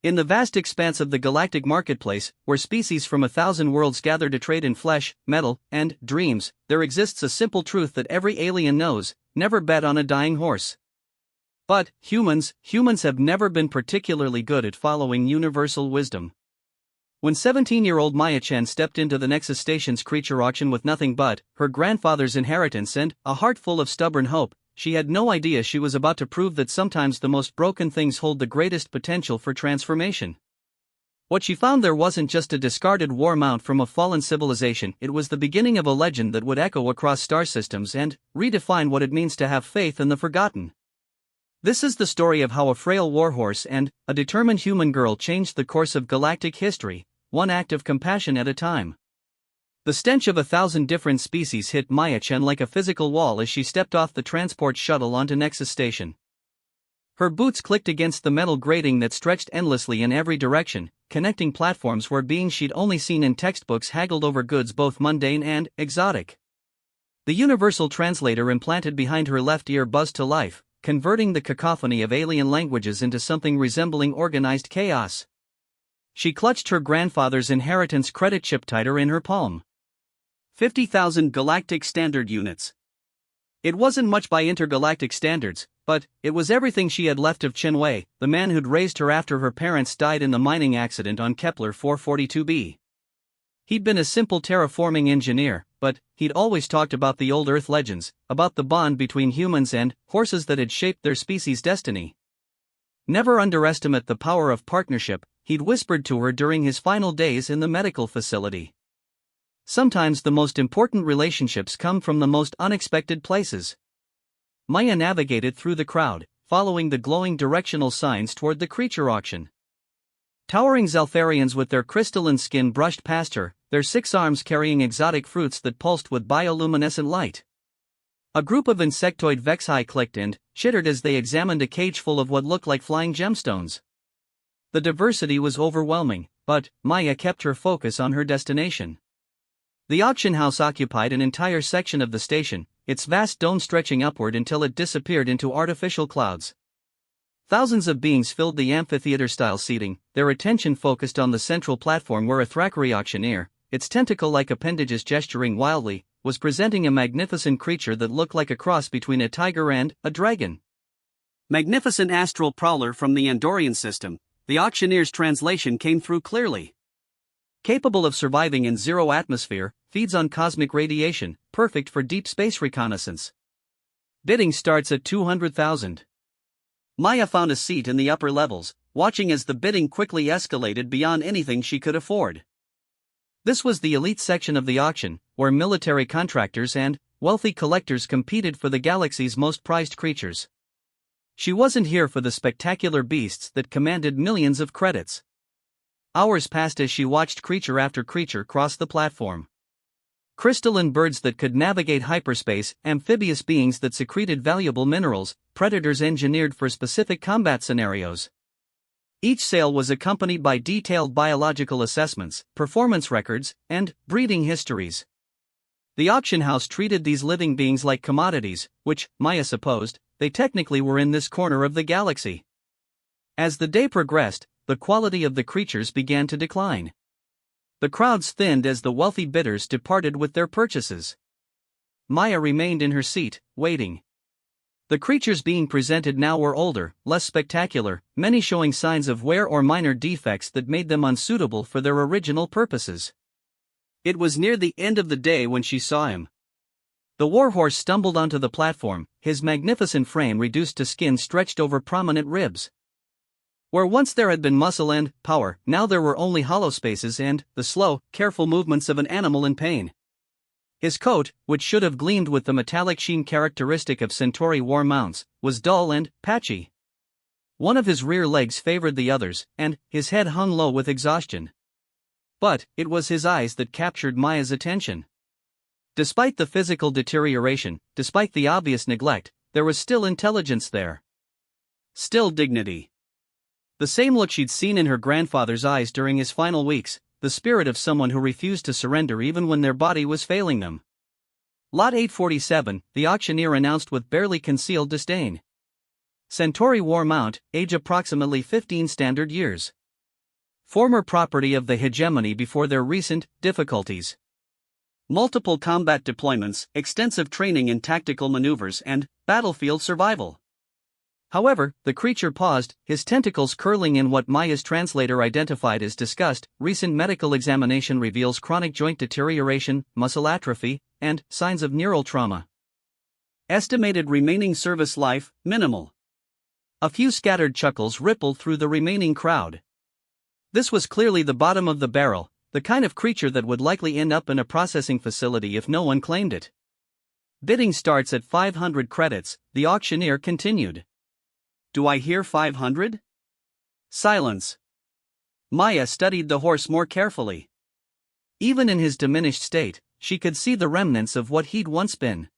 In the vast expanse of the galactic marketplace, where species from 1,000 worlds gather to trade in flesh, metal, and dreams, there exists a simple truth that every alien knows: never bet on a dying horse. But humans have never been particularly good at following universal wisdom. When 17-year-old Maya Chen stepped into the Nexus Station's creature auction with nothing but her grandfather's inheritance and a heart full of stubborn hope, she had no idea she was about to prove that sometimes the most broken things hold the greatest potential for transformation. What she found there wasn't just a discarded war mount from a fallen civilization, it was the beginning of a legend that would echo across star systems and redefine what it means to have faith in the forgotten. This is the story of how a frail warhorse and a determined human girl changed the course of galactic history, one act of compassion at a time. The stench of 1,000 different species hit Maya Chen like a physical wall as she stepped off the transport shuttle onto Nexus Station. Her boots clicked against the metal grating that stretched endlessly in every direction, connecting platforms where beings she'd only seen in textbooks haggled over goods both mundane and exotic. The universal translator implanted behind her left ear buzzed to life, converting the cacophony of alien languages into something resembling organized chaos. She clutched her grandfather's inheritance credit chip tighter in her palm. 50,000 galactic standard units. It wasn't much by intergalactic standards, but it was everything she had left of Chen Wei, the man who'd raised her after her parents died in the mining accident on Kepler 442b. He'd been a simple terraforming engineer, but he'd always talked about the old Earth legends, about the bond between humans and horses that had shaped their species' destiny. Never underestimate the power of partnership, he'd whispered to her during his final days in the medical facility. Sometimes the most important relationships come from the most unexpected places. Maya navigated through the crowd, following the glowing directional signs toward the creature auction. Towering Zaltharians with their crystalline skin brushed past her, their 6 arms carrying exotic fruits that pulsed with bioluminescent light. A group of insectoid Vexi clicked and chittered as they examined a cage full of what looked like flying gemstones. The diversity was overwhelming, but Maya kept her focus on her destination. The auction house occupied an entire section of the station, its vast dome stretching upward until it disappeared into artificial clouds. Thousands of beings filled the amphitheater-style seating, their attention focused on the central platform where a Thrakkeray auctioneer, its tentacle-like appendages gesturing wildly, was presenting a magnificent creature that looked like a cross between a tiger and a dragon. Magnificent astral prowler from the Andorian system, the auctioneer's translation came through clearly. Capable of surviving in zero atmosphere, feeds on cosmic radiation, perfect for deep space reconnaissance. Bidding starts at 200,000. Maya found a seat in the upper levels, watching as the bidding quickly escalated beyond anything she could afford. This was the elite section of the auction, where military contractors and wealthy collectors competed for the galaxy's most prized creatures. She wasn't here for the spectacular beasts that commanded millions of credits. Hours passed as she watched creature after creature cross the platform. Crystalline birds that could navigate hyperspace, amphibious beings that secreted valuable minerals, predators engineered for specific combat scenarios. Each sale was accompanied by detailed biological assessments, performance records, and breeding histories. The auction house treated these living beings like commodities, which, Maya supposed, they technically were in this corner of the galaxy. As the day progressed, the quality of the creatures began to decline. The crowds thinned as the wealthy bidders departed with their purchases. Maya remained in her seat, waiting. The creatures being presented now were older, less spectacular, many showing signs of wear or minor defects that made them unsuitable for their original purposes. It was near the end of the day when she saw him. The warhorse stumbled onto the platform, his magnificent frame reduced to skin stretched over prominent ribs. Where once there had been muscle and power, now there were only hollow spaces and the slow, careful movements of an animal in pain. His coat, which should have gleamed with the metallic sheen characteristic of Centauri war mounts, was dull and patchy. One of his rear legs favored the others, and his head hung low with exhaustion. But it was his eyes that captured Maya's attention. Despite the physical deterioration, despite the obvious neglect, there was still intelligence there. Still dignity. The same look she'd seen in her grandfather's eyes during his final weeks, the spirit of someone who refused to surrender even when their body was failing them. Lot 847, the auctioneer announced with barely concealed disdain. Centauri war mount, age approximately 15 standard years. Former property of the hegemony before their recent difficulties. Multiple combat deployments, extensive training in tactical maneuvers, and battlefield survival. However, the creature paused, his tentacles curling in what Maya's translator identified as disgust. Recent medical examination reveals chronic joint deterioration, muscle atrophy, and signs of neural trauma. Estimated remaining service life, minimal. A few scattered chuckles rippled through the remaining crowd. This was clearly the bottom of the barrel, the kind of creature that would likely end up in a processing facility if no one claimed it. Bidding starts at 500 credits, the auctioneer continued. Do I hear 500? Silence. Maya studied the horse more carefully. Even in his diminished state, she could see the remnants of what he'd once been.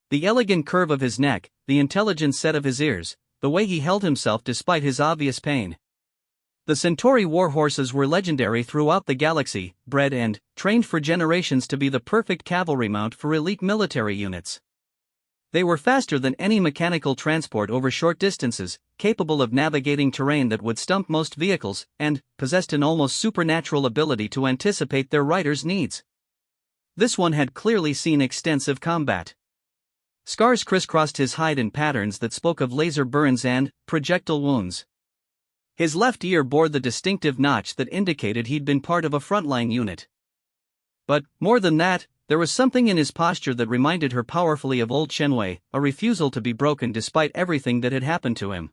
The elegant curve of his neck, the intelligent set of his ears, the way he held himself despite his obvious pain. The Centauri war horses were legendary throughout the galaxy, bred and trained for generations to be the perfect cavalry mount for elite military units. They were faster than any mechanical transport over short distances, capable of navigating terrain that would stump most vehicles, and possessed an almost supernatural ability to anticipate their riders' needs. This one had clearly seen extensive combat. Scars crisscrossed his hide in patterns that spoke of laser burns and projectile wounds. His left ear bore the distinctive notch that indicated he'd been part of a frontline unit. But, more than that, there was something in his posture that reminded her powerfully of old Shenwei, a refusal to be broken despite everything that had happened to him.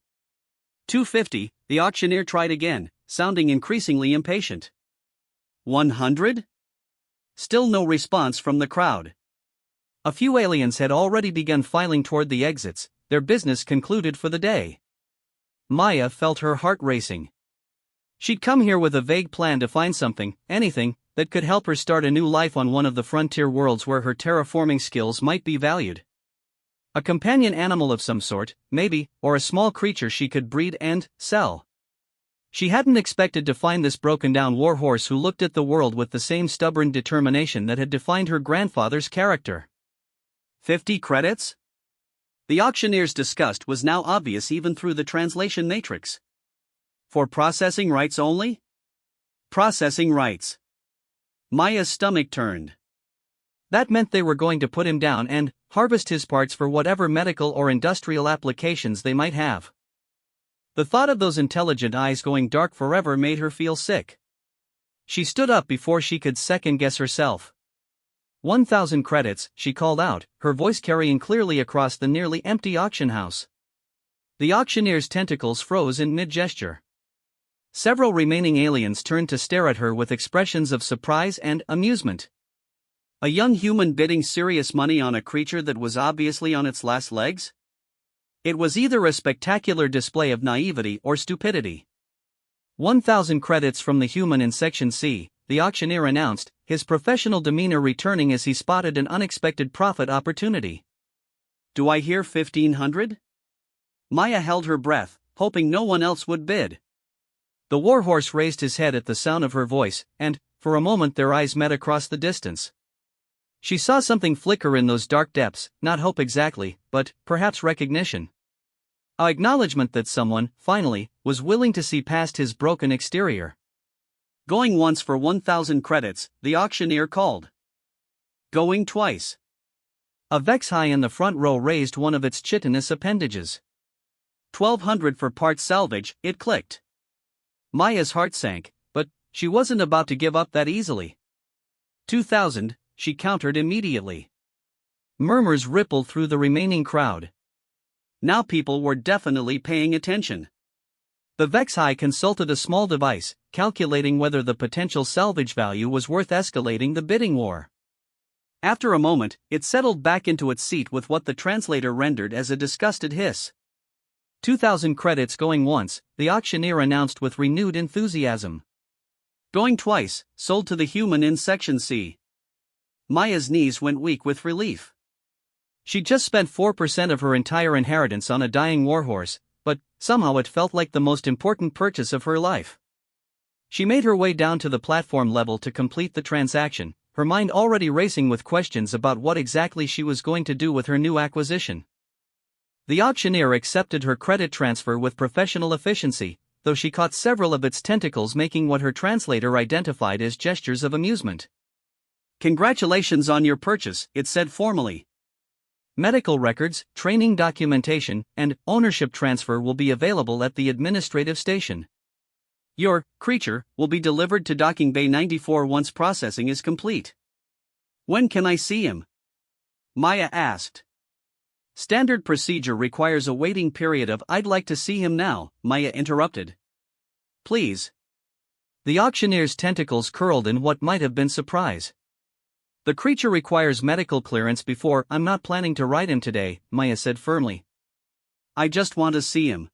250, the auctioneer tried again, sounding increasingly impatient. 100? Still no response from the crowd. A few aliens had already begun filing toward the exits, their business concluded for the day. Maya felt her heart racing. She'd come here with a vague plan to find something, anything, that could help her start a new life on one of the frontier worlds where her terraforming skills might be valued. A companion animal of some sort, maybe, or a small creature she could breed and sell. She hadn't expected to find this broken-down war horse who looked at the world with the same stubborn determination that had defined her grandfather's character. 50 credits? The auctioneer's disgust was now obvious even through the translation matrix. For processing rights only? Processing rights. Maya's stomach turned. That meant they were going to put him down and harvest his parts for whatever medical or industrial applications they might have. The thought of those intelligent eyes going dark forever made her feel sick. She stood up before she could second-guess herself. 1,000 credits, she called out, her voice carrying clearly across the nearly empty auction house. The auctioneer's tentacles froze in mid-gesture. Several remaining aliens turned to stare at her with expressions of surprise and amusement. A young human bidding serious money on a creature that was obviously on its last legs? It was either a spectacular display of naivety or stupidity. 1,000 credits from the human in Section C, the auctioneer announced, his professional demeanor returning as he spotted an unexpected profit opportunity. Do I hear 1,500? Maya held her breath, hoping no one else would bid. The warhorse raised his head at the sound of her voice, and, for a moment their eyes met across the distance. She saw something flicker in those dark depths, not hope exactly, but perhaps recognition. An acknowledgement that someone, finally, was willing to see past his broken exterior. Going once for 1,000 credits, the auctioneer called. Going twice. A Vexhai in the front row raised one of its chitinous appendages. 1,200 for part salvage, it clicked. Maya's heart sank, but she wasn't about to give up that easily. 2,000, she countered immediately. Murmurs rippled through the remaining crowd. Now people were definitely paying attention. The Vexhai consulted a small device, calculating whether the potential salvage value was worth escalating the bidding war. After a moment, it settled back into its seat with what the translator rendered as a disgusted hiss. 2,000 credits going once, the auctioneer announced with renewed enthusiasm. Going twice, sold to the human in Section C. Maya's knees went weak with relief. She'd just spent 4% of her entire inheritance on a dying warhorse, but somehow it felt like the most important purchase of her life. She made her way down to the platform level to complete the transaction, her mind already racing with questions about what exactly she was going to do with her new acquisition. The auctioneer accepted her credit transfer with professional efficiency, though she caught several of its tentacles making what her translator identified as gestures of amusement. "Congratulations on your purchase," it said formally. "Medical records, training documentation, and ownership transfer will be available at the administrative station. Your creature will be delivered to Docking Bay 94 once processing is complete." "When can I see him?" Maya asked. "Standard procedure requires a waiting period of I'd like to see him now," Maya interrupted. "Please." The auctioneer's tentacles curled in what might have been surprise. "The creature requires medical clearance before I'm not planning to ride him today," Maya said firmly. "I just want to see him."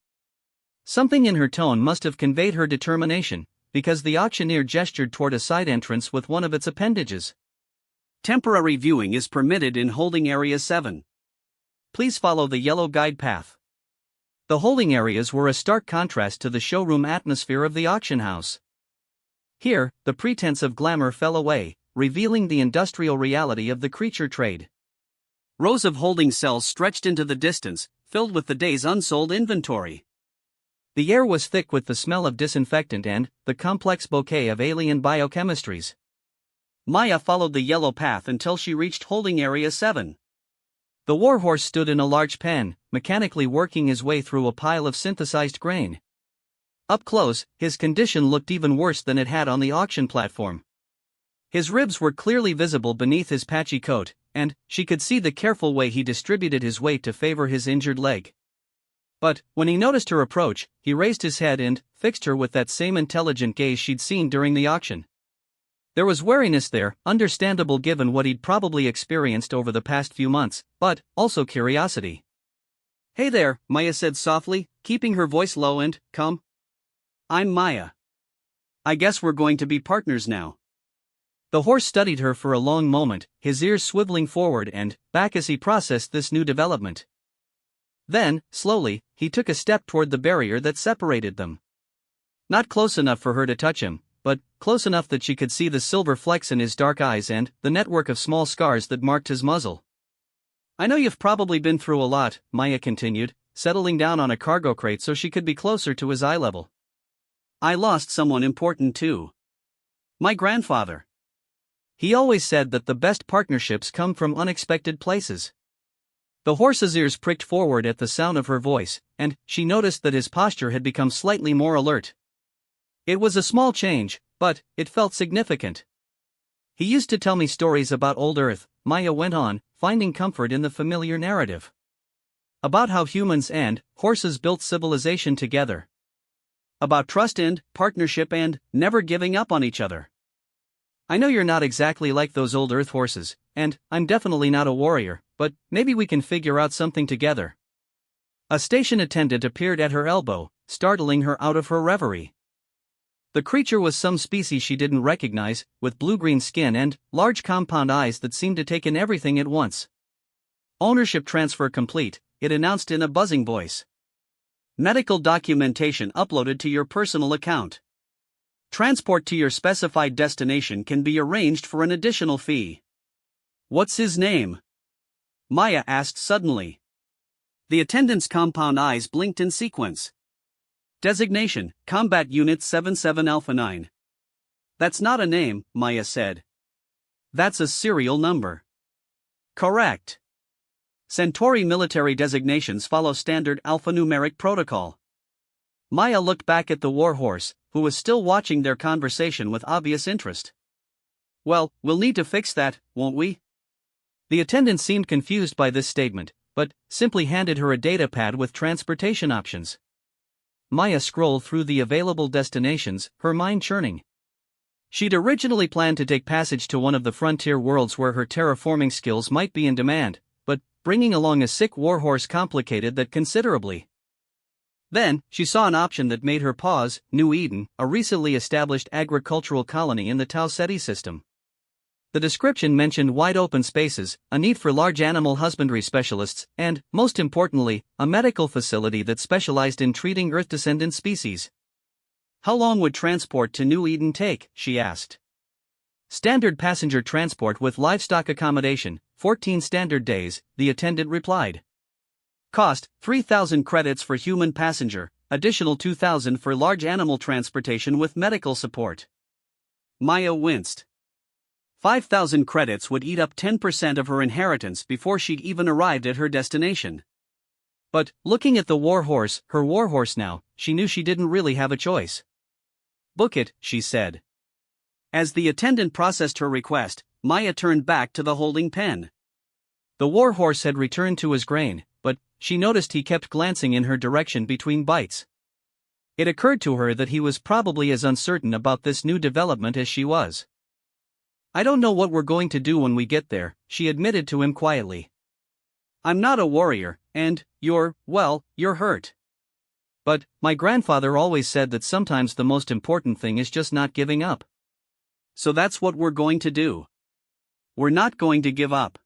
Something in her tone must have conveyed her determination, because the auctioneer gestured toward a side entrance with one of its appendages. "Temporary viewing is permitted in holding area 7. Please follow the yellow guide path." The holding areas were a stark contrast to the showroom atmosphere of the auction house. Here, the pretense of glamour fell away, revealing the industrial reality of the creature trade. Rows of holding cells stretched into the distance, filled with the day's unsold inventory. The air was thick with the smell of disinfectant and the complex bouquet of alien biochemistries. Maya followed the yellow path until she reached holding area 7. The warhorse stood in a large pen, mechanically working his way through a pile of synthesized grain. Up close, his condition looked even worse than it had on the auction platform. His ribs were clearly visible beneath his patchy coat, and she could see the careful way he distributed his weight to favor his injured leg. But when he noticed her approach, he raised his head and fixed her with that same intelligent gaze she'd seen during the auction. There was wariness there, understandable given what he'd probably experienced over the past few months, but also curiosity. "Hey there," Maya said softly, keeping her voice low and calm. "I'm Maya. I guess we're going to be partners now." The horse studied her for a long moment, his ears swiveling forward and back as he processed this new development. Then, slowly, he took a step toward the barrier that separated them. Not close enough for her to touch him, but close enough that she could see the silver flecks in his dark eyes and the network of small scars that marked his muzzle. "I know you've probably been through a lot," Maya continued, settling down on a cargo crate so she could be closer to his eye level. "I lost someone important too. My grandfather. He always said that the best partnerships come from unexpected places." The horse's ears pricked forward at the sound of her voice, and she noticed that his posture had become slightly more alert. It was a small change, but it felt significant. "He used to tell me stories about old Earth," Maya went on, finding comfort in the familiar narrative. "About how humans and horses built civilization together. About trust and partnership and never giving up on each other. I know you're not exactly like those old Earth horses, and I'm definitely not a warrior, but maybe we can figure out something together." A station attendant appeared at her elbow, startling her out of her reverie. The creature was some species she didn't recognize, with blue-green skin and large compound eyes that seemed to take in everything at once. "Ownership transfer complete," it announced in a buzzing voice. "Medical documentation uploaded to your personal account. Transport to your specified destination can be arranged for an additional fee." "What's his name?" Maya asked suddenly. The attendant's compound eyes blinked in sequence. "Designation, Combat Unit 77 Alpha 9. "That's not a name," Maya said. "That's a serial number." "Correct. Centauri military designations follow standard alphanumeric protocol." Maya looked back at the warhorse, who was still watching their conversation with obvious interest. "Well, we'll need to fix that, won't we?" The attendant seemed confused by this statement, but simply handed her a data pad with transportation options. Maya scrolled through the available destinations, her mind churning. She'd originally planned to take passage to one of the frontier worlds where her terraforming skills might be in demand, but bringing along a sick warhorse complicated that considerably. Then, she saw an option that made her pause: New Eden, a recently established agricultural colony in the Tau Ceti system. The description mentioned wide open spaces, a need for large animal husbandry specialists, and, most importantly, a medical facility that specialized in treating Earth-descendant species. "How long would transport to New Eden take?" she asked. "Standard passenger transport with livestock accommodation, 14 standard days," the attendant replied. "Cost, 3,000 credits for human passenger, additional 2,000 for large animal transportation with medical support. Maya winced. 5,000 credits would eat up 10% of her inheritance before she'd even arrived at her destination. But, looking at the warhorse, her warhorse now, she knew she didn't really have a choice. "Book it," she said. As the attendant processed her request, Maya turned back to the holding pen. The warhorse had returned to his grain, but she noticed he kept glancing in her direction between bites. It occurred to her that he was probably as uncertain about this new development as she was. "I don't know what we're going to do when we get there," she admitted to him quietly. "I'm not a warrior, and you're hurt. But my grandfather always said that sometimes the most important thing is just not giving up. So that's what we're going to do. We're not going to give up."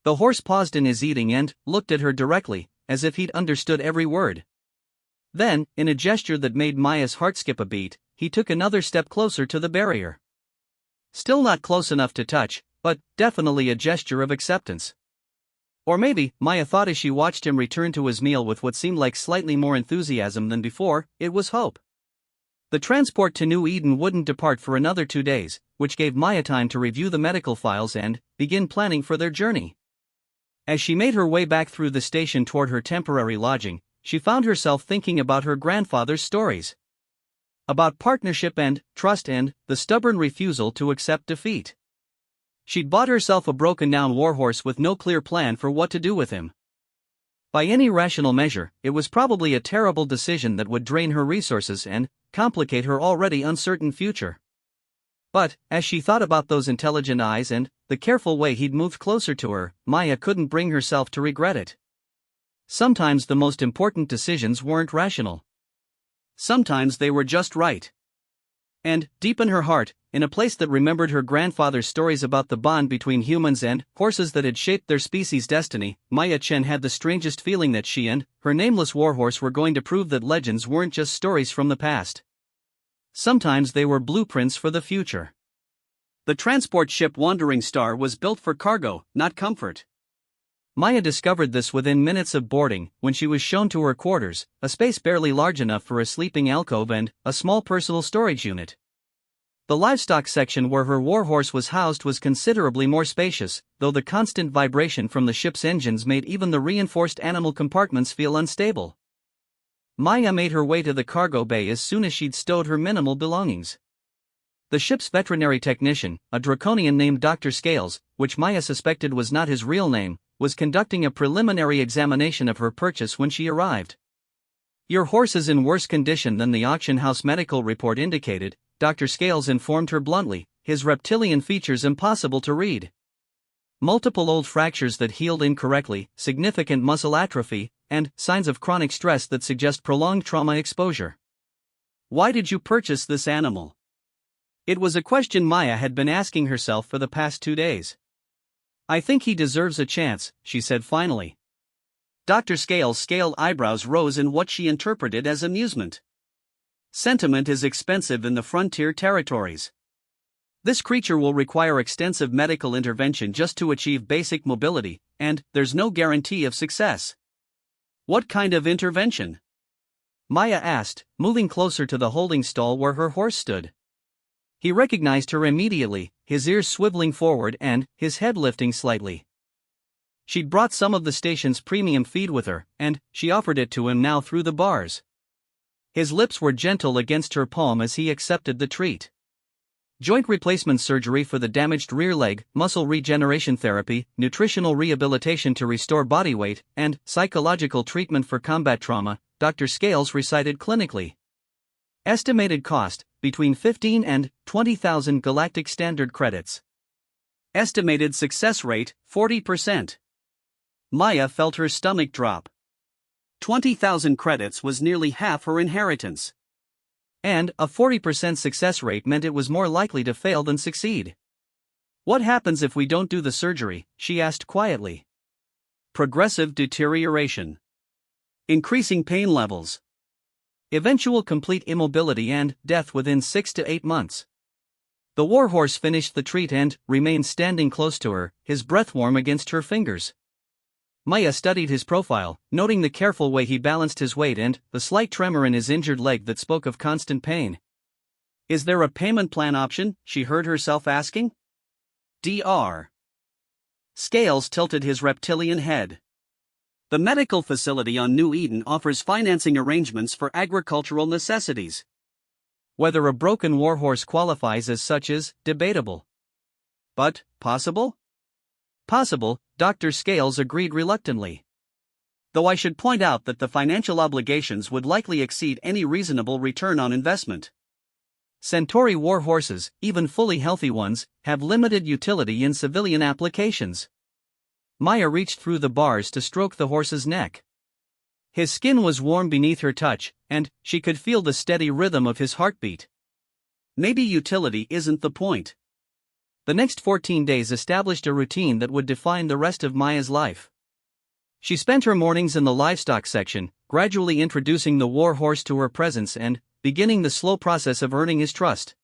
The horse paused in his eating and looked at her directly, as if he'd understood every word. Then, in a gesture that made Maya's heart skip a beat, he took another step closer to the barrier. Still not close enough to touch, but definitely a gesture of acceptance. Or maybe, Maya thought as she watched him return to his meal with what seemed like slightly more enthusiasm than before, it was hope. The transport to New Eden wouldn't depart for another 2 days, which gave Maya time to review the medical files and begin planning for their journey. As she made her way back through the station toward her temporary lodging, she found herself thinking about her grandfather's stories. About partnership and trust and the stubborn refusal to accept defeat. She'd bought herself a broken-down warhorse with no clear plan for what to do with him. By any rational measure, it was probably a terrible decision that would drain her resources and complicate her already uncertain future. But, as she thought about those intelligent eyes and the careful way he'd moved closer to her, Maya couldn't bring herself to regret it. Sometimes the most important decisions weren't rational. Sometimes they were just right. And, deep in her heart, in a place that remembered her grandfather's stories about the bond between humans and horses that had shaped their species' destiny, Maya Chen had the strangest feeling that she and her nameless warhorse were going to prove that legends weren't just stories from the past. Sometimes they were blueprints for the future. The transport ship Wandering Star was built for cargo, not comfort. Maya discovered this within minutes of boarding, when she was shown to her quarters, a space barely large enough for a sleeping alcove and a small personal storage unit. The livestock section where her warhorse was housed was considerably more spacious, though the constant vibration from the ship's engines made even the reinforced animal compartments feel unstable. Maya made her way to the cargo bay as soon as she'd stowed her minimal belongings. The ship's veterinary technician, a draconian named Dr. Scales, which Maya suspected was not his real name, was conducting a preliminary examination of her purchase when she arrived. "Your horse is in worse condition than the auction house medical report indicated," Dr. Scales informed her bluntly, his reptilian features impossible to read. "Multiple old fractures that healed incorrectly, significant muscle atrophy, and signs of chronic stress that suggest prolonged trauma exposure. Why did you purchase this animal?" It was a question Maya had been asking herself for the past 2 days. "I think he deserves a chance," she said finally. Dr. Scales' scaled eyebrows rose in what she interpreted as amusement. "Sentiment is expensive in the frontier territories. This creature will require extensive medical intervention just to achieve basic mobility, and there's no guarantee of success." "What kind of intervention?" Maya asked, moving closer to the holding stall where her horse stood. He recognized her immediately, his ears swiveling forward and his head lifting slightly. She'd brought some of the station's premium feed with her, and she offered it to him now through the bars. His lips were gentle against her palm as he accepted the treat. Joint replacement surgery for the damaged rear leg, muscle regeneration therapy, nutritional rehabilitation to restore body weight, and psychological treatment for combat trauma, Dr. Scales recited clinically. Estimated cost, between 15 and 20,000 galactic standard credits. Estimated success rate, 40%. Maya felt her stomach drop. 20,000 credits was nearly half her inheritance. And a 40% success rate meant it was more likely to fail than succeed. "What happens if we don't do the surgery?" she asked quietly. "Progressive deterioration. Increasing pain levels. Eventual complete immobility and death within 6 to 8 months. The warhorse finished the treat and remained standing close to her, his breath warm against her fingers. Maya studied his profile, noting the careful way he balanced his weight and the slight tremor in his injured leg that spoke of constant pain. "Is there a payment plan option?" she heard herself asking. Dr. Scales tilted his reptilian head. "The medical facility on New Eden offers financing arrangements for agricultural necessities. Whether a broken warhorse qualifies as such is debatable. But possible?" "Possible," Dr. Scales agreed reluctantly. "Though I should point out that the financial obligations would likely exceed any reasonable return on investment. Centauri warhorses, even fully healthy ones, have limited utility in civilian applications." Maya reached through the bars to stroke the horse's neck. His skin was warm beneath her touch, and she could feel the steady rhythm of his heartbeat. Maybe utility isn't the point. The next 14 days established a routine that would define the rest of Maya's life. She spent her mornings in the livestock section, gradually introducing the war horse to her presence and beginning the slow process of earning his trust.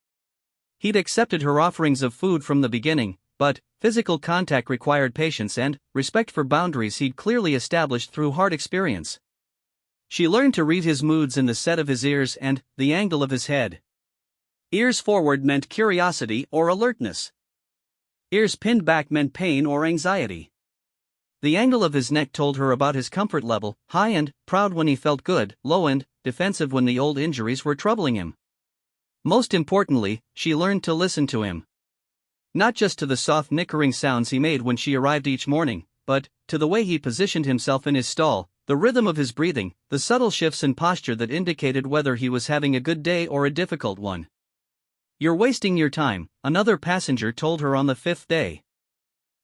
He'd accepted her offerings of food from the beginning, but physical contact required patience and respect for boundaries he'd clearly established through hard experience. She learned to read his moods in the set of his ears and the angle of his head. Ears forward meant curiosity or alertness. Ears pinned back meant pain or anxiety. The angle of his neck told her about his comfort level, high and proud when he felt good, low and defensive when the old injuries were troubling him. Most importantly, she learned to listen to him. Not just to the soft nickering sounds he made when she arrived each morning, but to the way he positioned himself in his stall, the rhythm of his breathing, the subtle shifts in posture that indicated whether he was having a good day or a difficult one. "You're wasting your time," another passenger told her on the 5th day.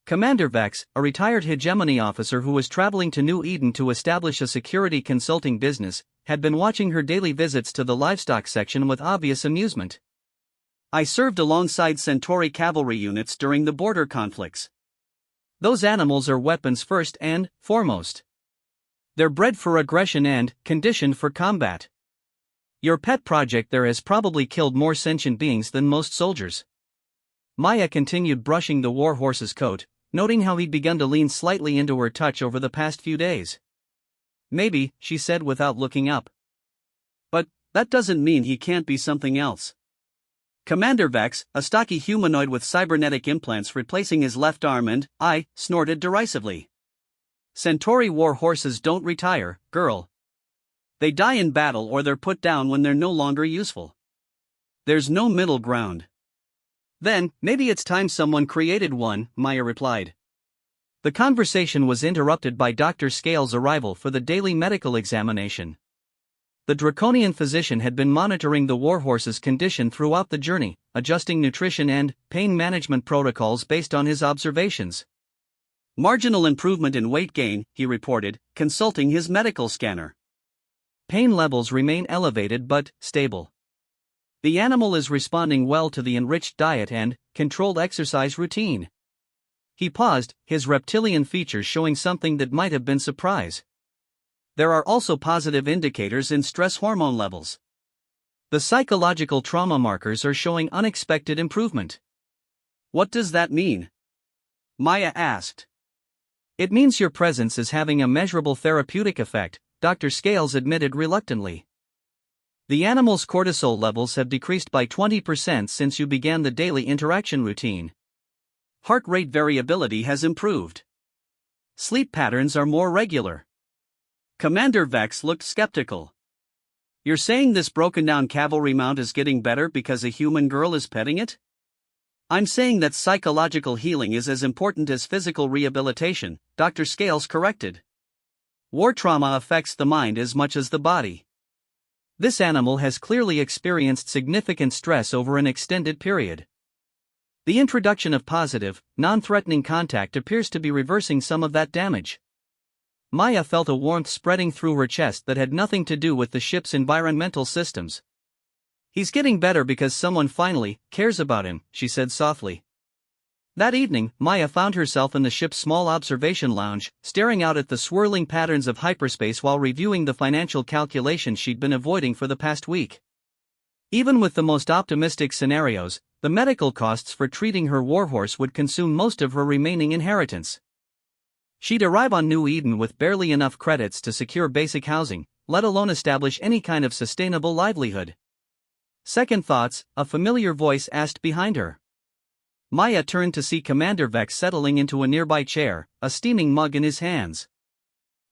Commander Vex, a retired hegemony officer who was traveling to New Eden to establish a security consulting business, had been watching her daily visits to the livestock section with obvious amusement. "I served alongside Centauri cavalry units during the border conflicts. Those animals are weapons first and foremost. They're bred for aggression and conditioned for combat. Your pet project there has probably killed more sentient beings than most soldiers." Maya continued brushing the war horse's coat, noting how he'd begun to lean slightly into her touch over the past few days. "Maybe," she said without looking up. "But that doesn't mean he can't be something else." Commander Vex, a stocky humanoid with cybernetic implants replacing his left arm and eye, snorted derisively. "Centauri war horses don't retire, girl. They die in battle or they're put down when they're no longer useful. There's no middle ground." "Then, maybe it's time someone created one," Maya replied. The conversation was interrupted by Dr. Scales' arrival for the daily medical examination. The draconian physician had been monitoring the warhorse's condition throughout the journey, adjusting nutrition and pain management protocols based on his observations. "Marginal improvement in weight gain," he reported, consulting his medical scanner. "Pain levels remain elevated but stable. The animal is responding well to the enriched diet and controlled exercise routine." He paused, his reptilian features showing something that might have been surprise. "There are also positive indicators in stress hormone levels. The psychological trauma markers are showing unexpected improvement." "What does that mean?" Maya asked. "It means your presence is having a measurable therapeutic effect," Dr. Scales admitted reluctantly. "The animal's cortisol levels have decreased by 20% since you began the daily interaction routine. Heart rate variability has improved. Sleep patterns are more regular." Commander Vex looked skeptical. "You're saying this broken-down cavalry mount is getting better because a human girl is petting it?" "I'm saying that psychological healing is as important as physical rehabilitation," Dr. Scales corrected. "War trauma affects the mind as much as the body. This animal has clearly experienced significant stress over an extended period. The introduction of positive, non-threatening contact appears to be reversing some of that damage." Maya felt a warmth spreading through her chest that had nothing to do with the ship's environmental systems. "He's getting better because someone finally cares about him," she said softly. That evening, Maya found herself in the ship's small observation lounge, staring out at the swirling patterns of hyperspace while reviewing the financial calculations she'd been avoiding for the past week. Even with the most optimistic scenarios, the medical costs for treating her warhorse would consume most of her remaining inheritance. She'd arrive on New Eden with barely enough credits to secure basic housing, let alone establish any kind of sustainable livelihood. Second thoughts, a familiar voice asked behind her. Maya turned to see Commander Vex settling into a nearby chair, a steaming mug in his hands.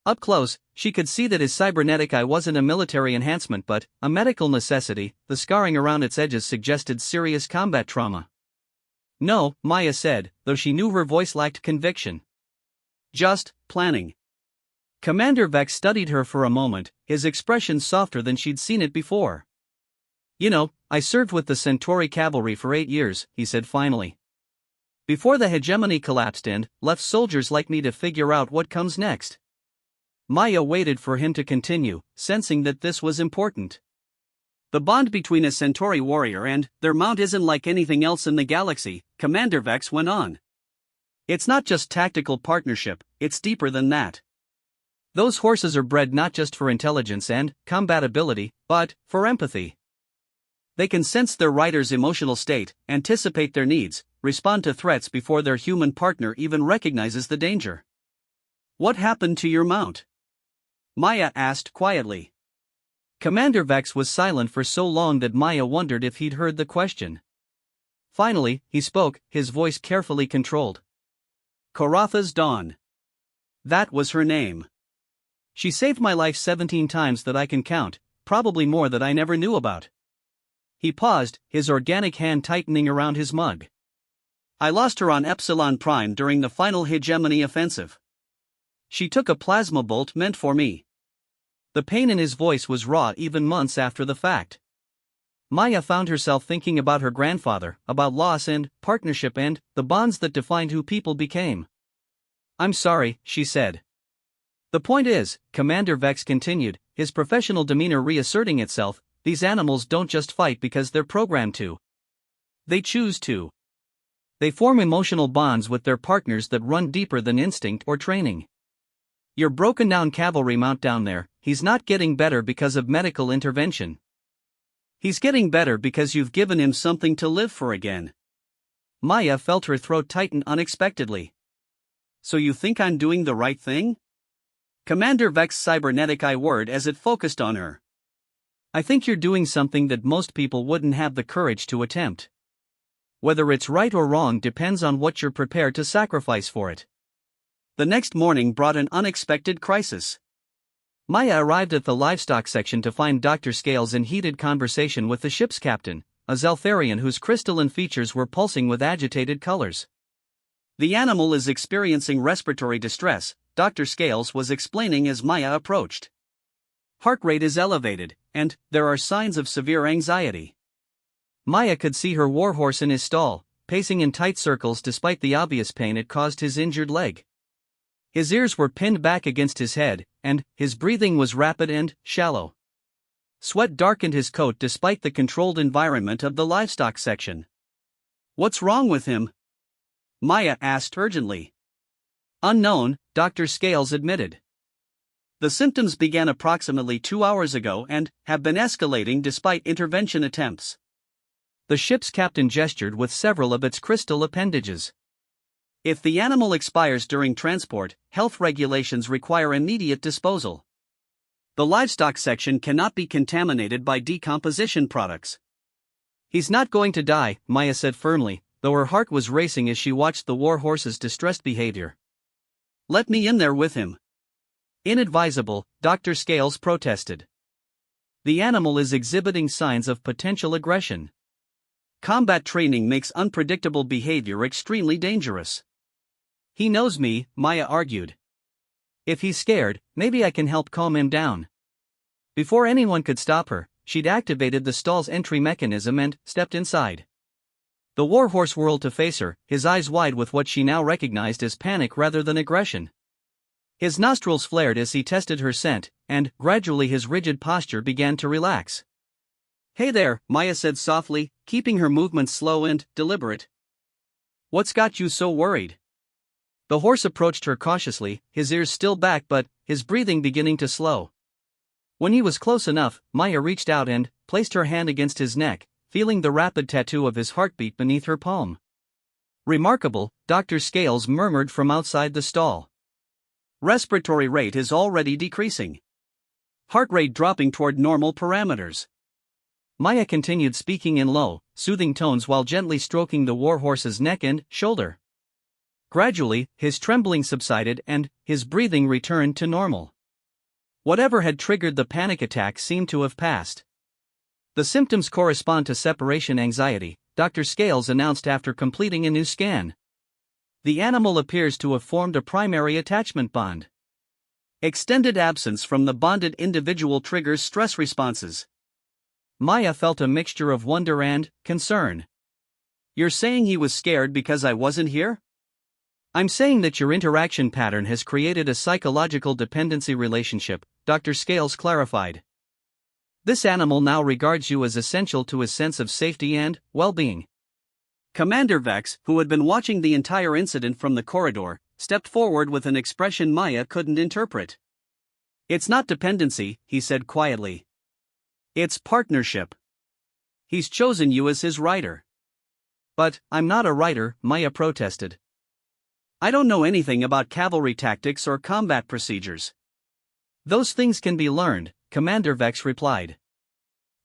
Up close, she could see that his cybernetic eye wasn't a military enhancement but a medical necessity. The scarring around its edges suggested serious combat trauma. No, Maya said, though she knew her voice lacked conviction. Just planning. Commander Vex studied her for a moment, his expression softer than she'd seen it before. You know, I served with the Centauri cavalry for 8 years, he said finally. Before the hegemony collapsed and left soldiers like me to figure out what comes next. Maya waited for him to continue, sensing that this was important. The bond between a Centauri warrior and their mount isn't like anything else in the galaxy, Commander Vex went on. It's not just tactical partnership, it's deeper than that. Those horses are bred not just for intelligence and combatability, but for empathy. They can sense their rider's emotional state, anticipate their needs, respond to threats before their human partner even recognizes the danger. What happened to your mount? Maya asked quietly. Commander Vex was silent for so long that Maya wondered if he'd heard the question. Finally, he spoke, his voice carefully controlled. Karatha's Dawn. That was her name. She saved my life 17 times that I can count, probably more that I never knew about. He paused, his organic hand tightening around his mug. I lost her on Epsilon Prime during the final hegemony offensive. She took a plasma bolt meant for me. The pain in his voice was raw even months after the fact. Maya found herself thinking about her grandfather, about loss and partnership and the bonds that defined who people became. I'm sorry, she said. The point is, Commander Vex continued, his professional demeanor reasserting itself, these animals don't just fight because they're programmed to. They choose to. They form emotional bonds with their partners that run deeper than instinct or training. Your broken-down cavalry mount down there, he's not getting better because of medical intervention. He's getting better because you've given him something to live for again. Maya felt her throat tighten unexpectedly. So you think I'm doing the right thing? Commander Vex's cybernetic eye whirred as it focused on her. I think you're doing something that most people wouldn't have the courage to attempt. Whether it's right or wrong depends on what you're prepared to sacrifice for it. The next morning brought an unexpected crisis. Maya arrived at the livestock section to find Dr. Scales in heated conversation with the ship's captain, a Zeltharian whose crystalline features were pulsing with agitated colors. The animal is experiencing respiratory distress, Dr. Scales was explaining as Maya approached. Heart rate is elevated, and there are signs of severe anxiety. Maya could see her warhorse in his stall, pacing in tight circles despite the obvious pain it caused his injured leg. His ears were pinned back against his head, and his breathing was rapid and shallow. Sweat darkened his coat despite the controlled environment of the livestock section. What's wrong with him? Maya asked urgently. Unknown, Dr. Scales admitted. The symptoms began approximately 2 hours ago and have been escalating despite intervention attempts. The ship's captain gestured with several of its crystal appendages. If the animal expires during transport, health regulations require immediate disposal. The livestock section cannot be contaminated by decomposition products. He's not going to die, Maya said firmly, though her heart was racing as she watched the war horse's distressed behavior. Let me in there with him. Inadvisable, Dr. Scales protested. The animal is exhibiting signs of potential aggression. Combat training makes unpredictable behavior extremely dangerous. He knows me, Maya argued. If he's scared, maybe I can help calm him down. Before anyone could stop her, she'd activated the stall's entry mechanism and stepped inside. The warhorse whirled to face her, his eyes wide with what she now recognized as panic rather than aggression. His nostrils flared as he tested her scent, and gradually his rigid posture began to relax. Hey there, Maya said softly, keeping her movements slow and deliberate. What's got you so worried? The horse approached her cautiously, his ears still back but his breathing beginning to slow. When he was close enough, Maya reached out and placed her hand against his neck, feeling the rapid tattoo of his heartbeat beneath her palm. Remarkable, Dr. Scales murmured from outside the stall. Respiratory rate is already decreasing. Heart rate dropping toward normal parameters. Maya continued speaking in low, soothing tones while gently stroking the warhorse's neck and shoulder. Gradually, his trembling subsided and his breathing returned to normal. Whatever had triggered the panic attack seemed to have passed. The symptoms correspond to separation anxiety, Dr. Scales announced after completing a new scan. The animal appears to have formed a primary attachment bond. Extended absence from the bonded individual triggers stress responses. Maya felt a mixture of wonder and concern. You're saying he was scared because I wasn't here? I'm saying that your interaction pattern has created a psychological dependency relationship, Dr. Scales clarified. This animal now regards you as essential to his sense of safety and well-being. Commander Vex, who had been watching the entire incident from the corridor, stepped forward with an expression Maya couldn't interpret. It's not dependency, he said quietly. It's partnership. He's chosen you as his rider. But, I'm not a rider, Maya protested. I don't know anything about cavalry tactics or combat procedures. Those things can be learned, Commander Vex replied.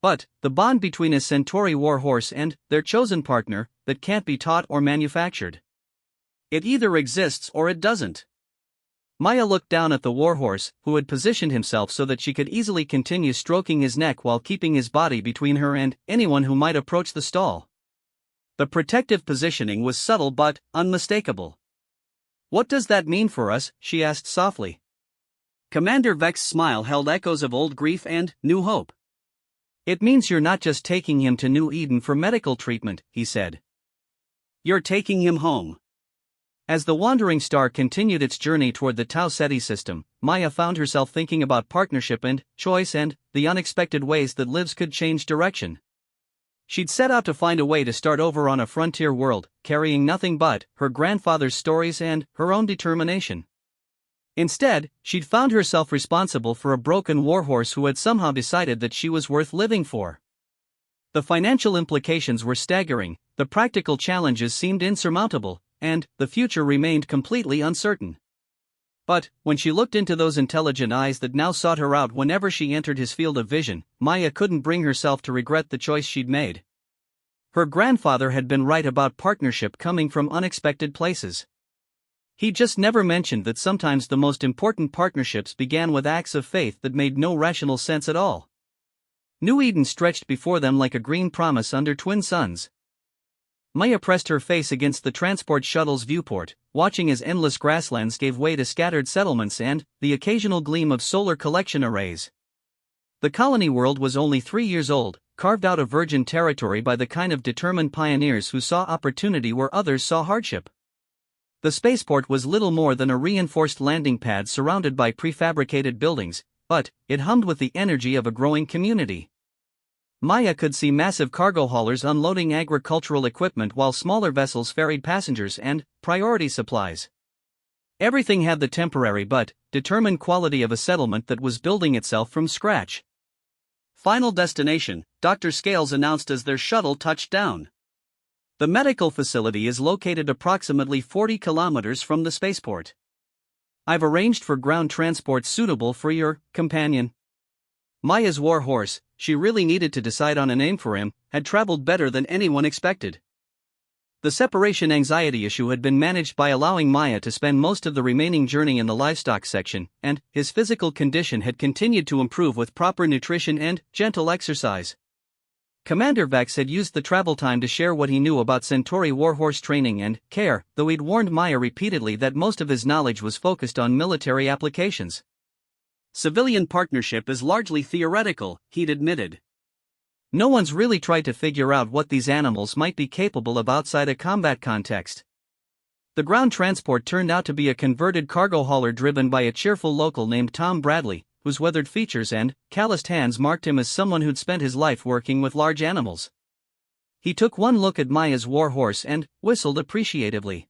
But, the bond between a Centauri warhorse and their chosen partner, that can't be taught or manufactured. It either exists or it doesn't. Maya looked down at the warhorse, who had positioned himself so that she could easily continue stroking his neck while keeping his body between her and anyone who might approach the stall. The protective positioning was subtle but unmistakable. What does that mean for us? She asked softly. Commander Vex's smile held echoes of old grief and new hope. It means you're not just taking him to New Eden for medical treatment, he said. You're taking him home. As the wandering star continued its journey toward the Tau Ceti system, Maya found herself thinking about partnership and choice and the unexpected ways that lives could change direction. She'd set out to find a way to start over on a frontier world, carrying nothing but her grandfather's stories and her own determination. Instead, she'd found herself responsible for a broken warhorse who had somehow decided that she was worth living for. The financial implications were staggering, the practical challenges seemed insurmountable, and the future remained completely uncertain. But, when she looked into those intelligent eyes that now sought her out whenever she entered his field of vision, Maya couldn't bring herself to regret the choice she'd made. Her grandfather had been right about partnership coming from unexpected places. He just never mentioned that sometimes the most important partnerships began with acts of faith that made no rational sense at all. New Eden stretched before them like a green promise under twin suns. Maya pressed her face against the transport shuttle's viewport, watching as endless grasslands gave way to scattered settlements and the occasional gleam of solar collection arrays. The colony world was only 3 years old, carved out of virgin territory by the kind of determined pioneers who saw opportunity where others saw hardship. The spaceport was little more than a reinforced landing pad surrounded by prefabricated buildings, but it hummed with the energy of a growing community. Maya could see massive cargo haulers unloading agricultural equipment while smaller vessels ferried passengers and priority supplies. Everything had the temporary but determined quality of a settlement that was building itself from scratch. Final destination, Dr. Scales announced as their shuttle touched down. The medical facility is located approximately 40 kilometers from the spaceport. I've arranged for ground transport suitable for your companion. Maya's warhorse, she really needed to decide on a name for him, had traveled better than anyone expected. The separation anxiety issue had been managed by allowing Maya to spend most of the remaining journey in the livestock section, and his physical condition had continued to improve with proper nutrition and gentle exercise. Commander Vex had used the travel time to share what he knew about Centauri warhorse training and care, though he'd warned Maya repeatedly that most of his knowledge was focused on military applications. Civilian partnership is largely theoretical, he'd admitted. No one's really tried to figure out what these animals might be capable of outside a combat context. The ground transport turned out to be a converted cargo hauler driven by a cheerful local named Tom Bradley, whose weathered features and calloused hands marked him as someone who'd spent his life working with large animals. He took one look at Maya's warhorse and whistled appreciatively.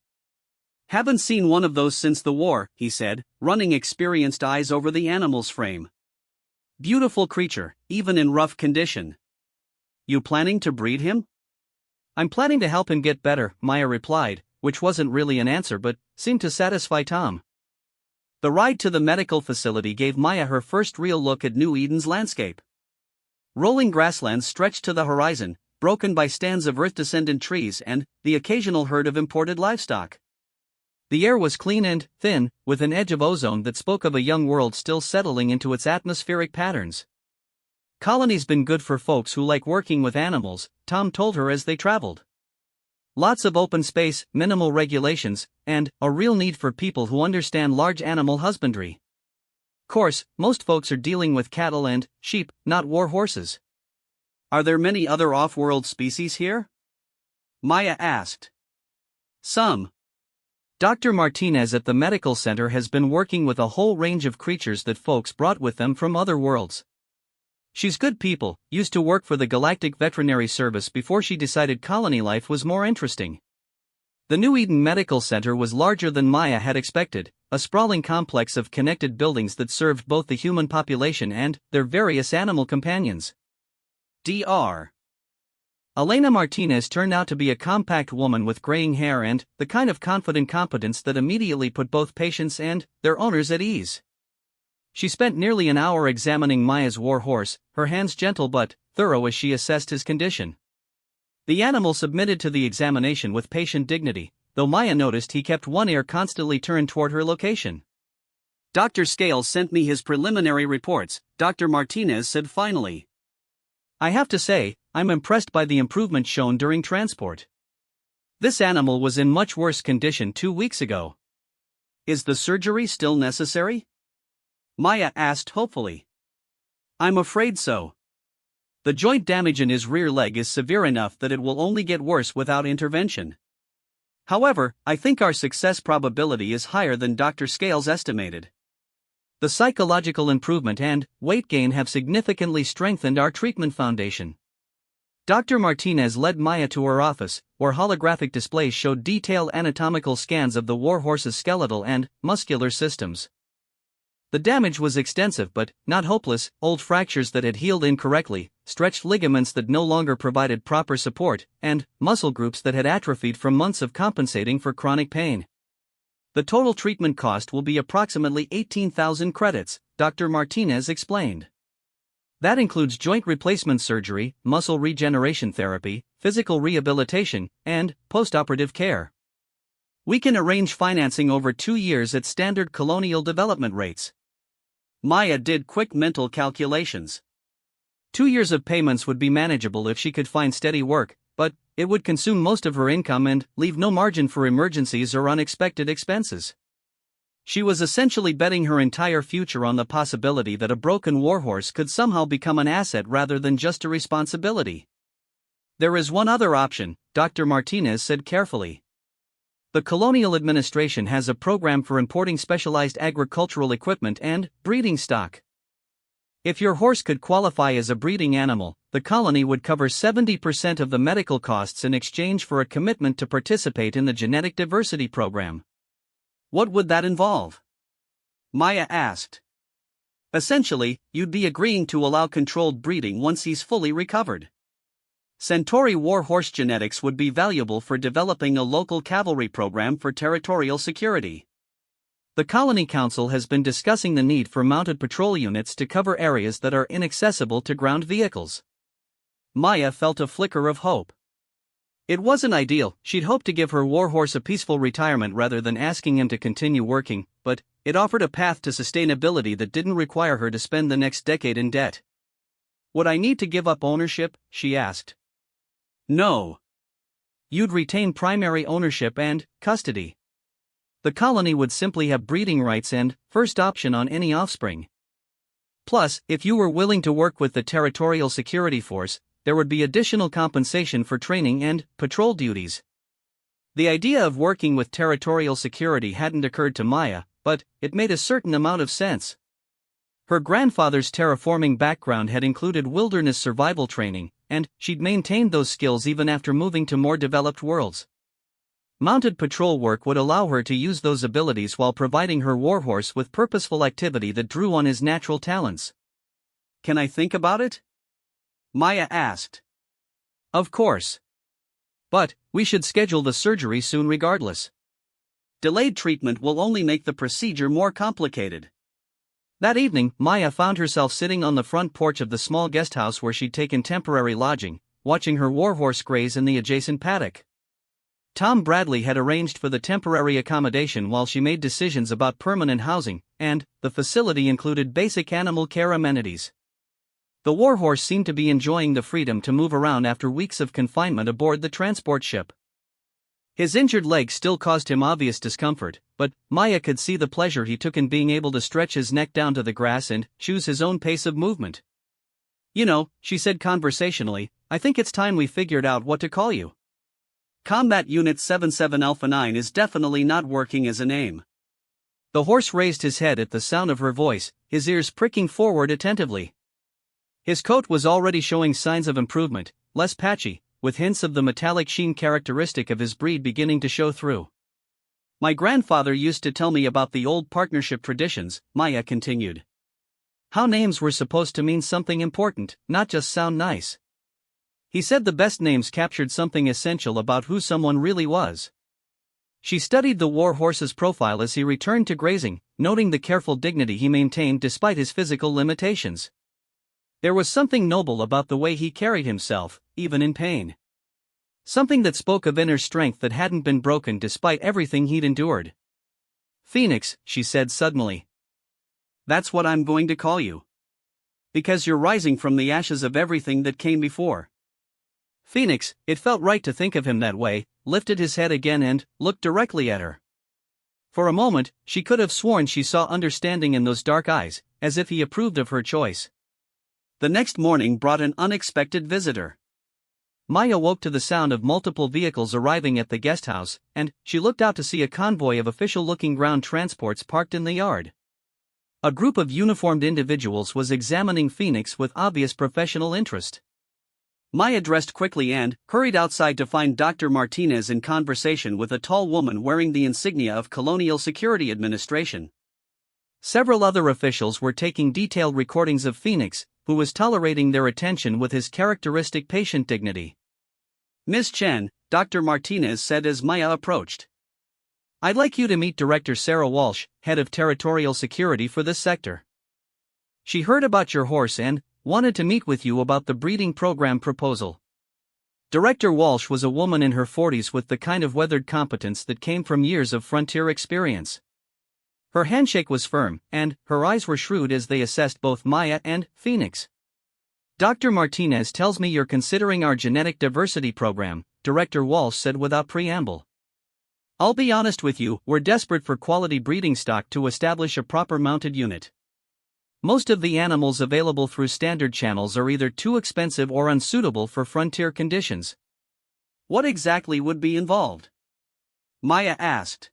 Haven't seen one of those since the war, he said, running experienced eyes over the animal's frame. Beautiful creature, even in rough condition. You planning to breed him? I'm planning to help him get better, Maya replied, which wasn't really an answer but seemed to satisfy Tom. The ride to the medical facility gave Maya her first real look at New Eden's landscape. Rolling grasslands stretched to the horizon, broken by stands of Earth-descendant trees and the occasional herd of imported livestock. The air was clean and thin, with an edge of ozone that spoke of a young world still settling into its atmospheric patterns. Colony's been good for folks who like working with animals, Tom told her as they traveled. Lots of open space, minimal regulations, and a real need for people who understand large animal husbandry. Course, most folks are dealing with cattle and sheep, not war horses. Are there many other off-world species here? Maya asked. Some. Dr. Martinez at the medical center has been working with a whole range of creatures that folks brought with them from other worlds. She's good people, used to work for the Galactic Veterinary Service before she decided colony life was more interesting. The New Eden Medical Center was larger than Maya had expected, a sprawling complex of connected buildings that served both the human population and their various animal companions. Dr. Elena Martinez turned out to be a compact woman with graying hair and the kind of confident competence that immediately put both patients and their owners at ease. She spent nearly an hour examining Maya's war horse, her hands gentle but thorough as she assessed his condition. The animal submitted to the examination with patient dignity, though Maya noticed he kept one ear constantly turned toward her location. Dr. Scales sent me his preliminary reports, Dr. Martinez said finally. I have to say, I'm impressed by the improvement shown during transport. This animal was in much worse condition 2 weeks ago. Is the surgery still necessary? Maya asked hopefully. I'm afraid so. The joint damage in his rear leg is severe enough that it will only get worse without intervention. However, I think our success probability is higher than Dr. Scales estimated. The psychological improvement and weight gain have significantly strengthened our treatment foundation. Dr. Martinez led Maya to her office, where holographic displays showed detailed anatomical scans of the warhorse's skeletal and muscular systems. The damage was extensive but not hopeless: old fractures that had healed incorrectly, stretched ligaments that no longer provided proper support, and muscle groups that had atrophied from months of compensating for chronic pain. The total treatment cost will be approximately 18,000 credits, Dr. Martinez explained. That includes joint replacement surgery, muscle regeneration therapy, physical rehabilitation, and post-operative care. We can arrange financing over 2 years at standard colonial development rates. Maya did quick mental calculations. 2 years of payments would be manageable if she could find steady work, but it would consume most of her income and leave no margin for emergencies or unexpected expenses. She was essentially betting her entire future on the possibility that a broken warhorse could somehow become an asset rather than just a responsibility. There is one other option, Dr. Martinez said carefully. The Colonial Administration has a program for importing specialized agricultural equipment and breeding stock. If your horse could qualify as a breeding animal, the colony would cover 70% of the medical costs in exchange for a commitment to participate in the genetic diversity program. What would that involve? Maya asked. Essentially, you'd be agreeing to allow controlled breeding once he's fully recovered. Centauri war horse genetics would be valuable for developing a local cavalry program for territorial security. The Colony Council has been discussing the need for mounted patrol units to cover areas that are inaccessible to ground vehicles. Maya felt a flicker of hope. It wasn't ideal; she'd hoped to give her warhorse a peaceful retirement rather than asking him to continue working, but it offered a path to sustainability that didn't require her to spend the next decade in debt. Would I need to give up ownership? She asked. No. You'd retain primary ownership and custody. The colony would simply have breeding rights and first option on any offspring. Plus, if you were willing to work with the Territorial Security Force, there would be additional compensation for training and patrol duties. The idea of working with territorial security hadn't occurred to Maya, but it made a certain amount of sense. Her grandfather's terraforming background had included wilderness survival training, and she'd maintained those skills even after moving to more developed worlds. Mounted patrol work would allow her to use those abilities while providing her warhorse with purposeful activity that drew on his natural talents. Can I think about it? Maya asked. Of course. But we should schedule the surgery soon regardless. Delayed treatment will only make the procedure more complicated. That evening, Maya found herself sitting on the front porch of the small guest house where she'd taken temporary lodging, watching her warhorse graze in the adjacent paddock. Tom Bradley had arranged for the temporary accommodation while she made decisions about permanent housing, and the facility included basic animal care amenities. The warhorse seemed to be enjoying the freedom to move around after weeks of confinement aboard the transport ship. His injured leg still caused him obvious discomfort, but Maya could see the pleasure he took in being able to stretch his neck down to the grass and choose his own pace of movement. "You know," she said conversationally, "I think it's time we figured out what to call you. Combat Unit 77 Alpha 9 is definitely not working as a name." The horse raised his head at the sound of her voice, his ears pricking forward attentively. His coat was already showing signs of improvement, less patchy, with hints of the metallic sheen characteristic of his breed beginning to show through. "My grandfather used to tell me about the old partnership traditions," Maya continued. "How names were supposed to mean something important, not just sound nice. He said the best names captured something essential about who someone really was." She studied the war horse's profile as he returned to grazing, noting the careful dignity he maintained despite his physical limitations. There was something noble about the way he carried himself, even in pain. Something that spoke of inner strength that hadn't been broken despite everything he'd endured. "Phoenix," she said suddenly. "That's what I'm going to call you. Because you're rising from the ashes of everything that came before." Phoenix, it felt right to think of him that way, lifted his head again and looked directly at her. For a moment, she could have sworn she saw understanding in those dark eyes, as if he approved of her choice. The next morning brought an unexpected visitor. Maya woke to the sound of multiple vehicles arriving at the guest house, and she looked out to see a convoy of official-looking ground transports parked in the yard. A group of uniformed individuals was examining Phoenix with obvious professional interest. Maya dressed quickly and hurried outside to find Dr. Martinez in conversation with a tall woman wearing the insignia of Colonial Security Administration. Several other officials were taking detailed recordings of Phoenix, who was tolerating their attention with his characteristic patient dignity. "Miss Chen," Dr. Martinez said as Maya approached. "I'd like you to meet Director Sarah Walsh, head of territorial security for this sector. She heard about your horse and wanted to meet with you about the breeding program proposal." Director Walsh was a woman in her 40s with the kind of weathered competence that came from years of frontier experience. Her handshake was firm, and her eyes were shrewd as they assessed both Maya and Phoenix. "Dr. Martinez tells me you're considering our genetic diversity program," Director Walsh said without preamble. "I'll be honest with you, we're desperate for quality breeding stock to establish a proper mounted unit. Most of the animals available through standard channels are either too expensive or unsuitable for frontier conditions." "What exactly would be involved?" Maya asked.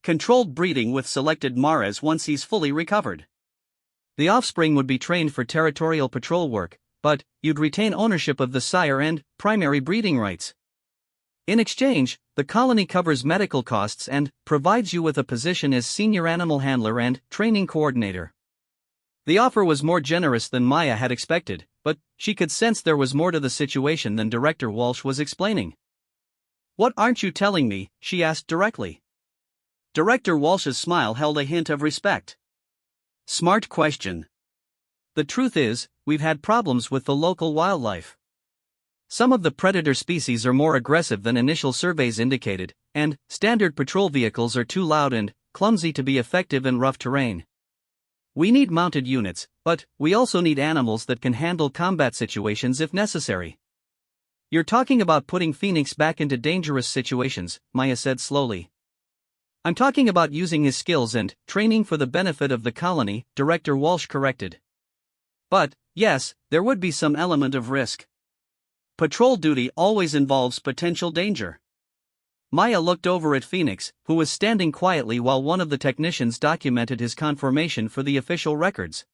"Controlled breeding with selected mares once he's fully recovered. The offspring would be trained for territorial patrol work, but you'd retain ownership of the sire and primary breeding rights. In exchange, the colony covers medical costs and provides you with a position as senior animal handler and training coordinator." The offer was more generous than Maya had expected, but she could sense there was more to the situation than Director Walsh was explaining. "What aren't you telling me?" she asked directly. Director Walsh's smile held a hint of respect. "Smart question. The truth is, we've had problems with the local wildlife. Some of the predator species are more aggressive than initial surveys indicated, and standard patrol vehicles are too loud and clumsy to be effective in rough terrain. We need mounted units, but we also need animals that can handle combat situations if necessary." "You're talking about putting Phoenix back into dangerous situations," Maya said slowly. "I'm talking about using his skills and training for the benefit of the colony," Director Walsh corrected. "But, yes, there would be some element of risk. Patrol duty always involves potential danger." Maya looked over at Phoenix, who was standing quietly while one of the technicians documented his conformation for the official records.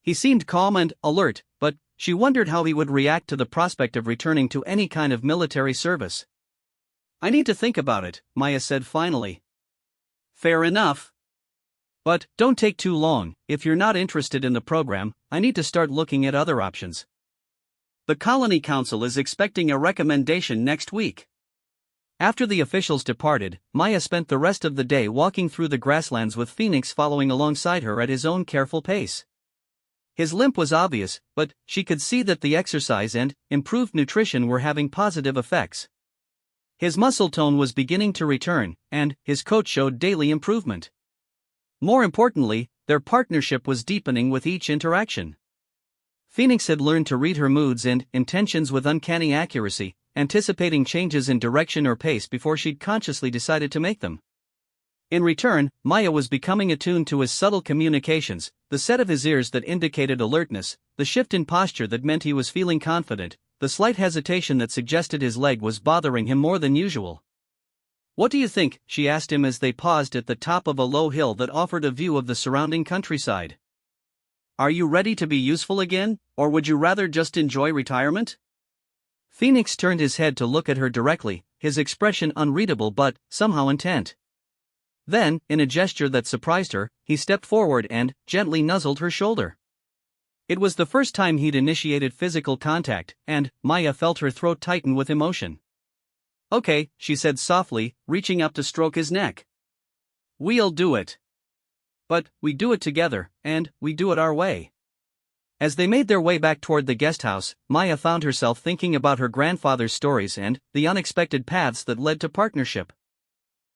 He seemed calm and alert, but she wondered how he would react to the prospect of returning to any kind of military service. "I need to think about it," Maya said finally. "Fair enough. But don't take too long. If you're not interested in the program, I need to start looking at other options. The Colony Council is expecting a recommendation next week. After the officials departed, Maya spent the rest of the day walking through the grasslands with Phoenix following alongside her at his own careful pace. His limp was obvious, but she could see that the exercise and improved nutrition were having positive effects. His muscle tone was beginning to return, and his coach showed daily improvement. More importantly, their partnership was deepening with each interaction. Phoenix had learned to read her moods and intentions with uncanny accuracy, anticipating changes in direction or pace before she'd consciously decided to make them. In return, Maya was becoming attuned to his subtle communications, the set of his ears that indicated alertness, the shift in posture that meant he was feeling confident, the slight hesitation that suggested his leg was bothering him more than usual. "What do you think?" she asked him as they paused at the top of a low hill that offered a view of the surrounding countryside. "Are you ready to be useful again, or would you rather just enjoy retirement?" Phoenix turned his head to look at her directly, his expression unreadable but somehow intent. Then, in a gesture that surprised her, he stepped forward and gently nuzzled her shoulder. It was the first time he'd initiated physical contact, and Maya felt her throat tighten with emotion. "Okay," she said softly, reaching up to stroke his neck. "We'll do it. But we do it together, and we do it our way." As they made their way back toward the guest house, Maya found herself thinking about her grandfather's stories and the unexpected paths that led to partnership.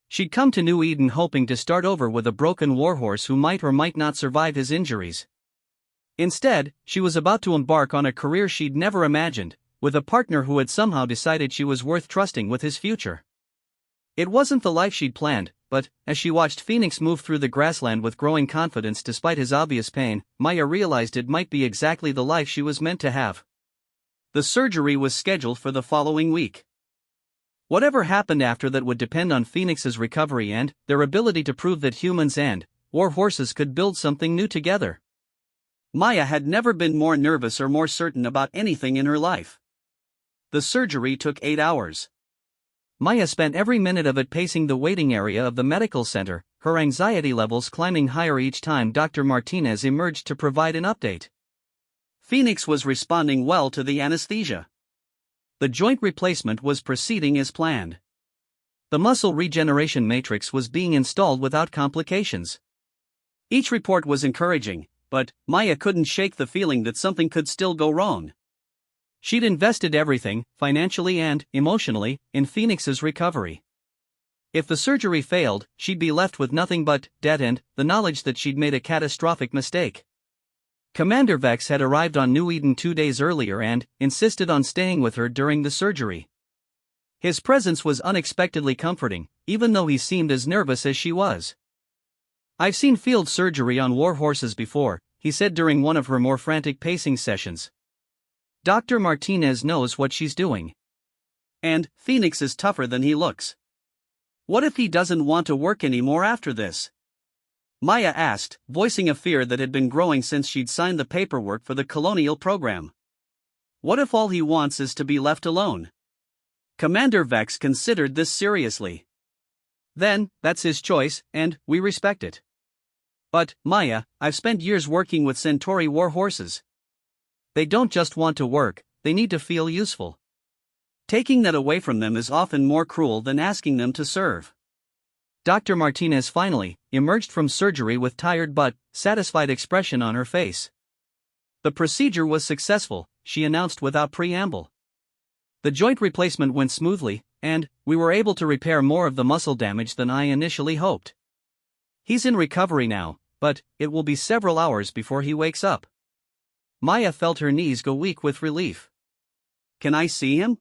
She'd come to New Eden hoping to start over with a broken warhorse who might or might not survive his injuries. Instead, she was about to embark on a career she'd never imagined, with a partner who had somehow decided she was worth trusting with his future. It wasn't the life she'd planned, but as she watched Phoenix move through the grassland with growing confidence despite his obvious pain, Maya realized it might be exactly the life she was meant to have. The surgery was scheduled for the following week. Whatever happened after that would depend on Phoenix's recovery and their ability to prove that humans and war horses could build something new together. Maya had never been more nervous or more certain about anything in her life. The surgery took 8 hours. Maya spent every minute of it pacing the waiting area of the medical center, her anxiety levels climbing higher each time Dr. Martinez emerged to provide an update. Phoenix was responding well to the anesthesia. The joint replacement was proceeding as planned. The muscle regeneration matrix was being installed without complications. Each report was encouraging, but Maya couldn't shake the feeling that something could still go wrong. She'd invested everything, financially and emotionally, in Phoenix's recovery. If the surgery failed, she'd be left with nothing but debt and the knowledge that she'd made a catastrophic mistake. Commander Vex had arrived on New Eden 2 days earlier and insisted on staying with her during the surgery. His presence was unexpectedly comforting, even though he seemed as nervous as she was. "I've seen field surgery on war horses before," he said during one of her more frantic pacing sessions. "Dr. Martinez knows what she's doing. And Phoenix is tougher than he looks. What if he doesn't want to work anymore after this?" Maya asked, voicing a fear that had been growing since she'd signed the paperwork for the colonial program. "What if all he wants is to be left alone?" Commander Vex considered this seriously. "Then, that's his choice, and we respect it. But, Maya, I've spent years working with Centauri war horses. They don't just want to work, they need to feel useful. Taking that away from them is often more cruel than asking them to serve." Dr. Martinez finally emerged from surgery with tired but satisfied expression on her face. "The procedure was successful," she announced without preamble. "The joint replacement went smoothly, and we were able to repair more of the muscle damage than I initially hoped. He's in recovery now, but it will be several hours before he wakes up." Maya felt her knees go weak with relief. "Can I see him?"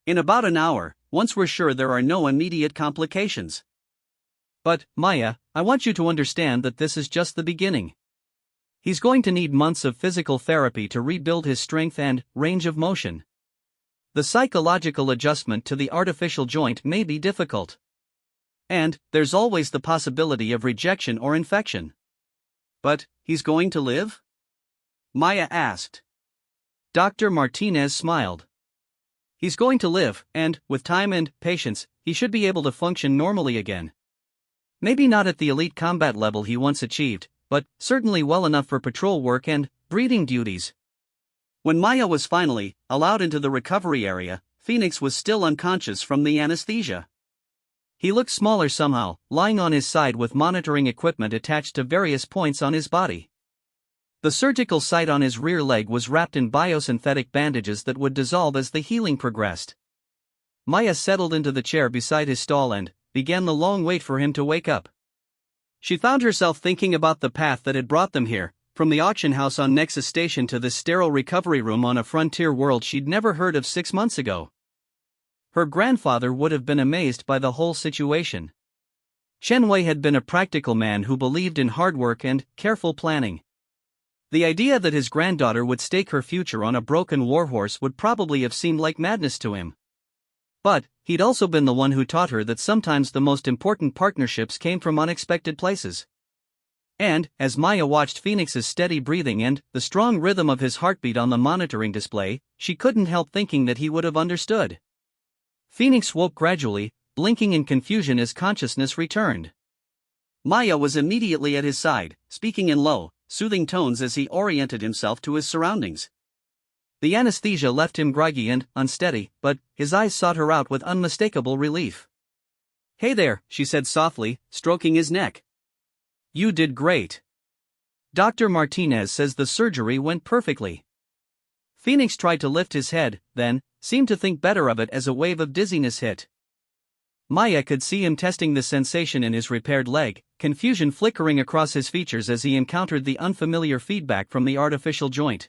"In about an hour, once we're sure there are no immediate complications." "But, Maya, I want you to understand that this is just the beginning. He's going to need months of physical therapy to rebuild his strength and range of motion. The psychological adjustment to the artificial joint may be difficult. And there's always the possibility of rejection or infection." "But he's going to live?" Maya asked. Dr. Martinez smiled. "He's going to live, and, with time and patience, he should be able to function normally again. Maybe not at the elite combat level he once achieved, but certainly well enough for patrol work and breeding duties." When Maya was finally allowed into the recovery area, Phoenix was still unconscious from the anesthesia. He looked smaller somehow, lying on his side with monitoring equipment attached to various points on his body. The surgical site on his rear leg was wrapped in biosynthetic bandages that would dissolve as the healing progressed. Maya settled into the chair beside his stall and began the long wait for him to wake up. She found herself thinking about the path that had brought them here, from the auction house on Nexus Station to this sterile recovery room on a frontier world she'd never heard of 6 months ago. Her grandfather would have been amazed by the whole situation. Chen Wei had been a practical man who believed in hard work and careful planning. The idea that his granddaughter would stake her future on a broken warhorse would probably have seemed like madness to him. But he'd also been the one who taught her that sometimes the most important partnerships came from unexpected places. And, as Maya watched Phoenix's steady breathing and the strong rhythm of his heartbeat on the monitoring display, she couldn't help thinking that he would have understood. Phoenix woke gradually, blinking in confusion as consciousness returned. Maya was immediately at his side, speaking in low, soothing tones as he oriented himself to his surroundings. The anesthesia left him groggy and unsteady, but his eyes sought her out with unmistakable relief. "Hey there," she said softly, stroking his neck. "You did great. Dr. Martinez says the surgery went perfectly." Phoenix tried to lift his head, then seemed to think better of it as a wave of dizziness hit. Maya could see him testing the sensation in his repaired leg, confusion flickering across his features as he encountered the unfamiliar feedback from the artificial joint.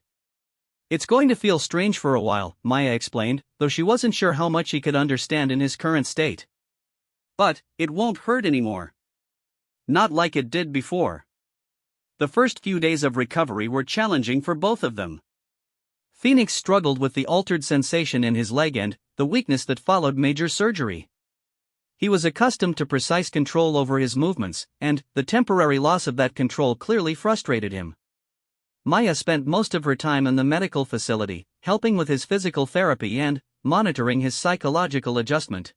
"It's going to feel strange for a while," Maya explained, though she wasn't sure how much he could understand in his current state. "But it won't hurt anymore. Not like it did before." The first few days of recovery were challenging for both of them. Phoenix struggled with the altered sensation in his leg and the weakness that followed major surgery. He was accustomed to precise control over his movements, and the temporary loss of that control clearly frustrated him. Maya spent most of her time in the medical facility, helping with his physical therapy and monitoring his psychological adjustment.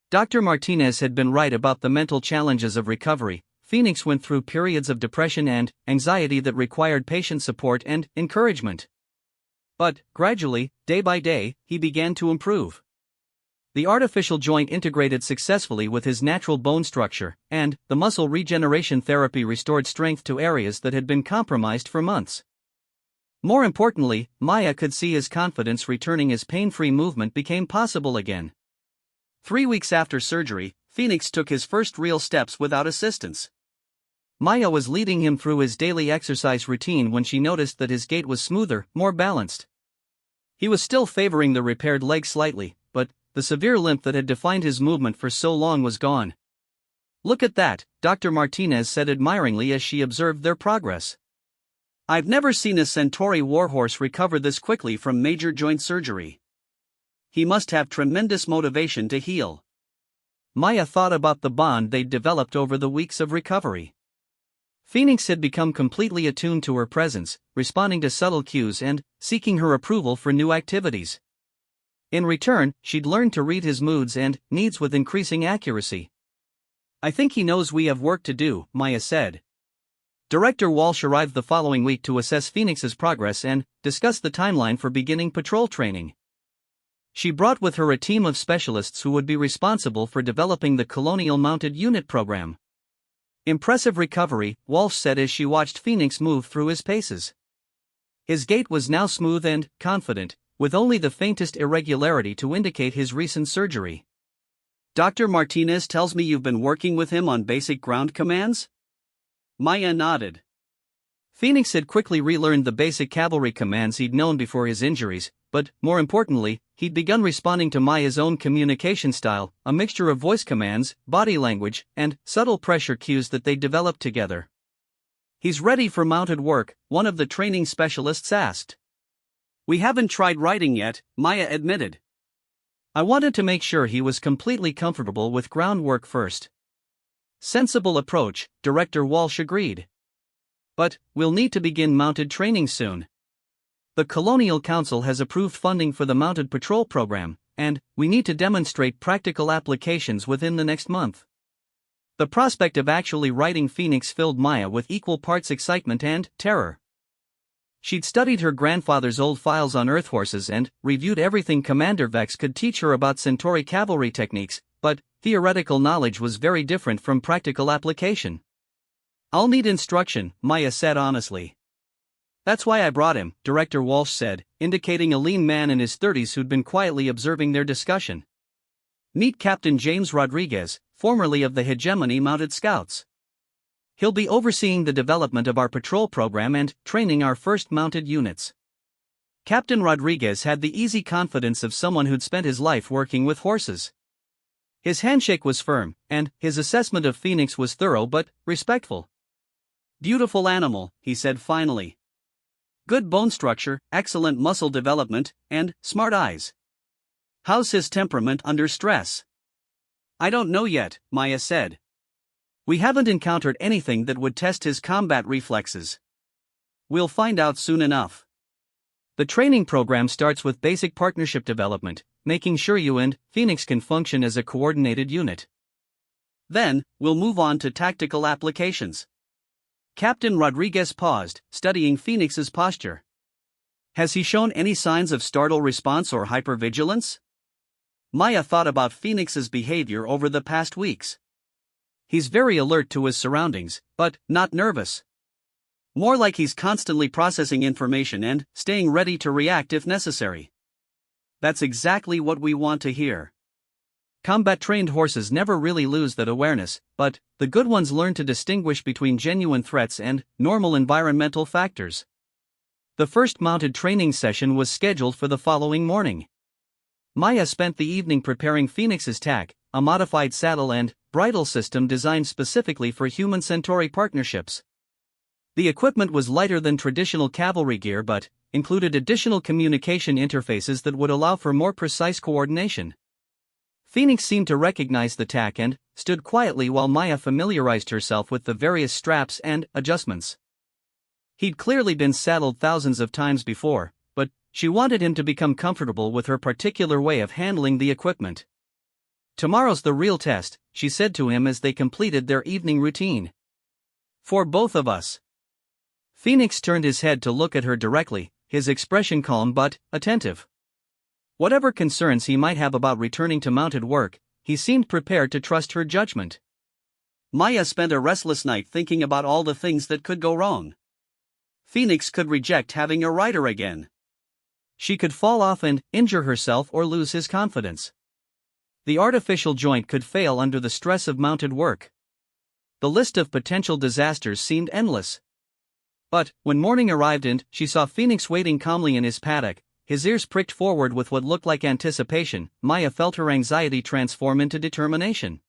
Dr. Martinez had been right about the mental challenges of recovery. Phoenix went through periods of depression and anxiety that required patient support and encouragement. But, gradually, day by day, he began to improve. The artificial joint integrated successfully with his natural bone structure, and the muscle regeneration therapy restored strength to areas that had been compromised for months. More importantly, Maya could see his confidence returning as pain-free movement became possible again. 3 weeks after surgery, Phoenix took his first real steps without assistance. Maya was leading him through his daily exercise routine when she noticed that his gait was smoother, more balanced. He was still favoring the repaired leg slightly, but the severe limp that had defined his movement for so long was gone. "Look at that," Dr. Martinez said admiringly as she observed their progress. "I've never seen a Centauri warhorse recover this quickly from major joint surgery. He must have tremendous motivation to heal." Maya thought about the bond they'd developed over the weeks of recovery. Phoenix had become completely attuned to her presence, responding to subtle cues and seeking her approval for new activities. In return, she'd learned to read his moods and needs with increasing accuracy. "I think he knows we have work to do," Maya said. Director Walsh arrived the following week to assess Phoenix's progress and discuss the timeline for beginning patrol training. She brought with her a team of specialists who would be responsible for developing the Colonial Mounted Unit program. "Impressive recovery," Walsh said as she watched Phoenix move through his paces. His gait was now smooth and confident, with only the faintest irregularity to indicate his recent surgery. "Dr. Martinez tells me you've been working with him on basic ground commands?" Maya nodded. Phoenix had quickly relearned the basic cavalry commands he'd known before his injuries, but, more importantly, he'd begun responding to Maya's own communication style, a mixture of voice commands, body language, and subtle pressure cues that they'd developed together. "He's ready for mounted work," one of the training specialists asked. "We haven't tried riding yet," Maya admitted. "I wanted to make sure he was completely comfortable with groundwork first." "Sensible approach," Director Walsh agreed. "But we'll need to begin mounted training soon. The Colonial Council has approved funding for the mounted patrol program, and we need to demonstrate practical applications within the next month." The prospect of actually riding Phoenix filled Maya with equal parts excitement and terror. She'd studied her grandfather's old files on Earth horses and reviewed everything Commander Vex could teach her about Centauri cavalry techniques, but theoretical knowledge was very different from practical application. "I'll need instruction," Maya said honestly. "That's why I brought him," Director Walsh said, indicating a lean man in his 30s who'd been quietly observing their discussion. "Meet Captain James Rodriguez, formerly of the Hegemony Mounted Scouts. He'll be overseeing the development of our patrol program and training our first mounted units." Captain Rodriguez had the easy confidence of someone who'd spent his life working with horses. His handshake was firm, and his assessment of Phoenix was thorough but respectful. "Beautiful animal," he said finally. "Good bone structure, excellent muscle development, and smart eyes. How's his temperament under stress?" "I don't know yet," Maya said. "We haven't encountered anything that would test his combat reflexes. We'll find out soon enough." The training program starts with basic partnership development, making sure you and Phoenix can function as a coordinated unit. Then, we'll move on to tactical applications. Captain Rodriguez paused, studying Phoenix's posture. "Has he shown any signs of startle response or hypervigilance?" Maya thought about Phoenix's behavior over the past weeks. "He's very alert to his surroundings, but not nervous. More like he's constantly processing information and staying ready to react if necessary." "That's exactly what we want to hear." Combat-trained horses never really lose that awareness, but the good ones learn to distinguish between genuine threats and normal environmental factors. The first mounted training session was scheduled for the following morning. Maya spent the evening preparing Phoenix's tack, a modified saddle and bridle system designed specifically for human Centauri partnerships. The equipment was lighter than traditional cavalry gear but included additional communication interfaces that would allow for more precise coordination. Phoenix seemed to recognize the tack and stood quietly while Maya familiarized herself with the various straps and adjustments. He'd clearly been saddled thousands of times before, but she wanted him to become comfortable with her particular way of handling the equipment. "Tomorrow's the real test," she said to him as they completed their evening routine. "For both of us." Phoenix turned his head to look at her directly, his expression calm but attentive. Whatever concerns he might have about returning to mounted work, he seemed prepared to trust her judgment. Maya spent a restless night thinking about all the things that could go wrong. Phoenix could reject having a rider again. She could fall off and injure herself or lose his confidence. The artificial joint could fail under the stress of mounted work. The list of potential disasters seemed endless. But when morning arrived and she saw Phoenix waiting calmly in his paddock, his ears pricked forward with what looked like anticipation, Maya felt her anxiety transform into determination.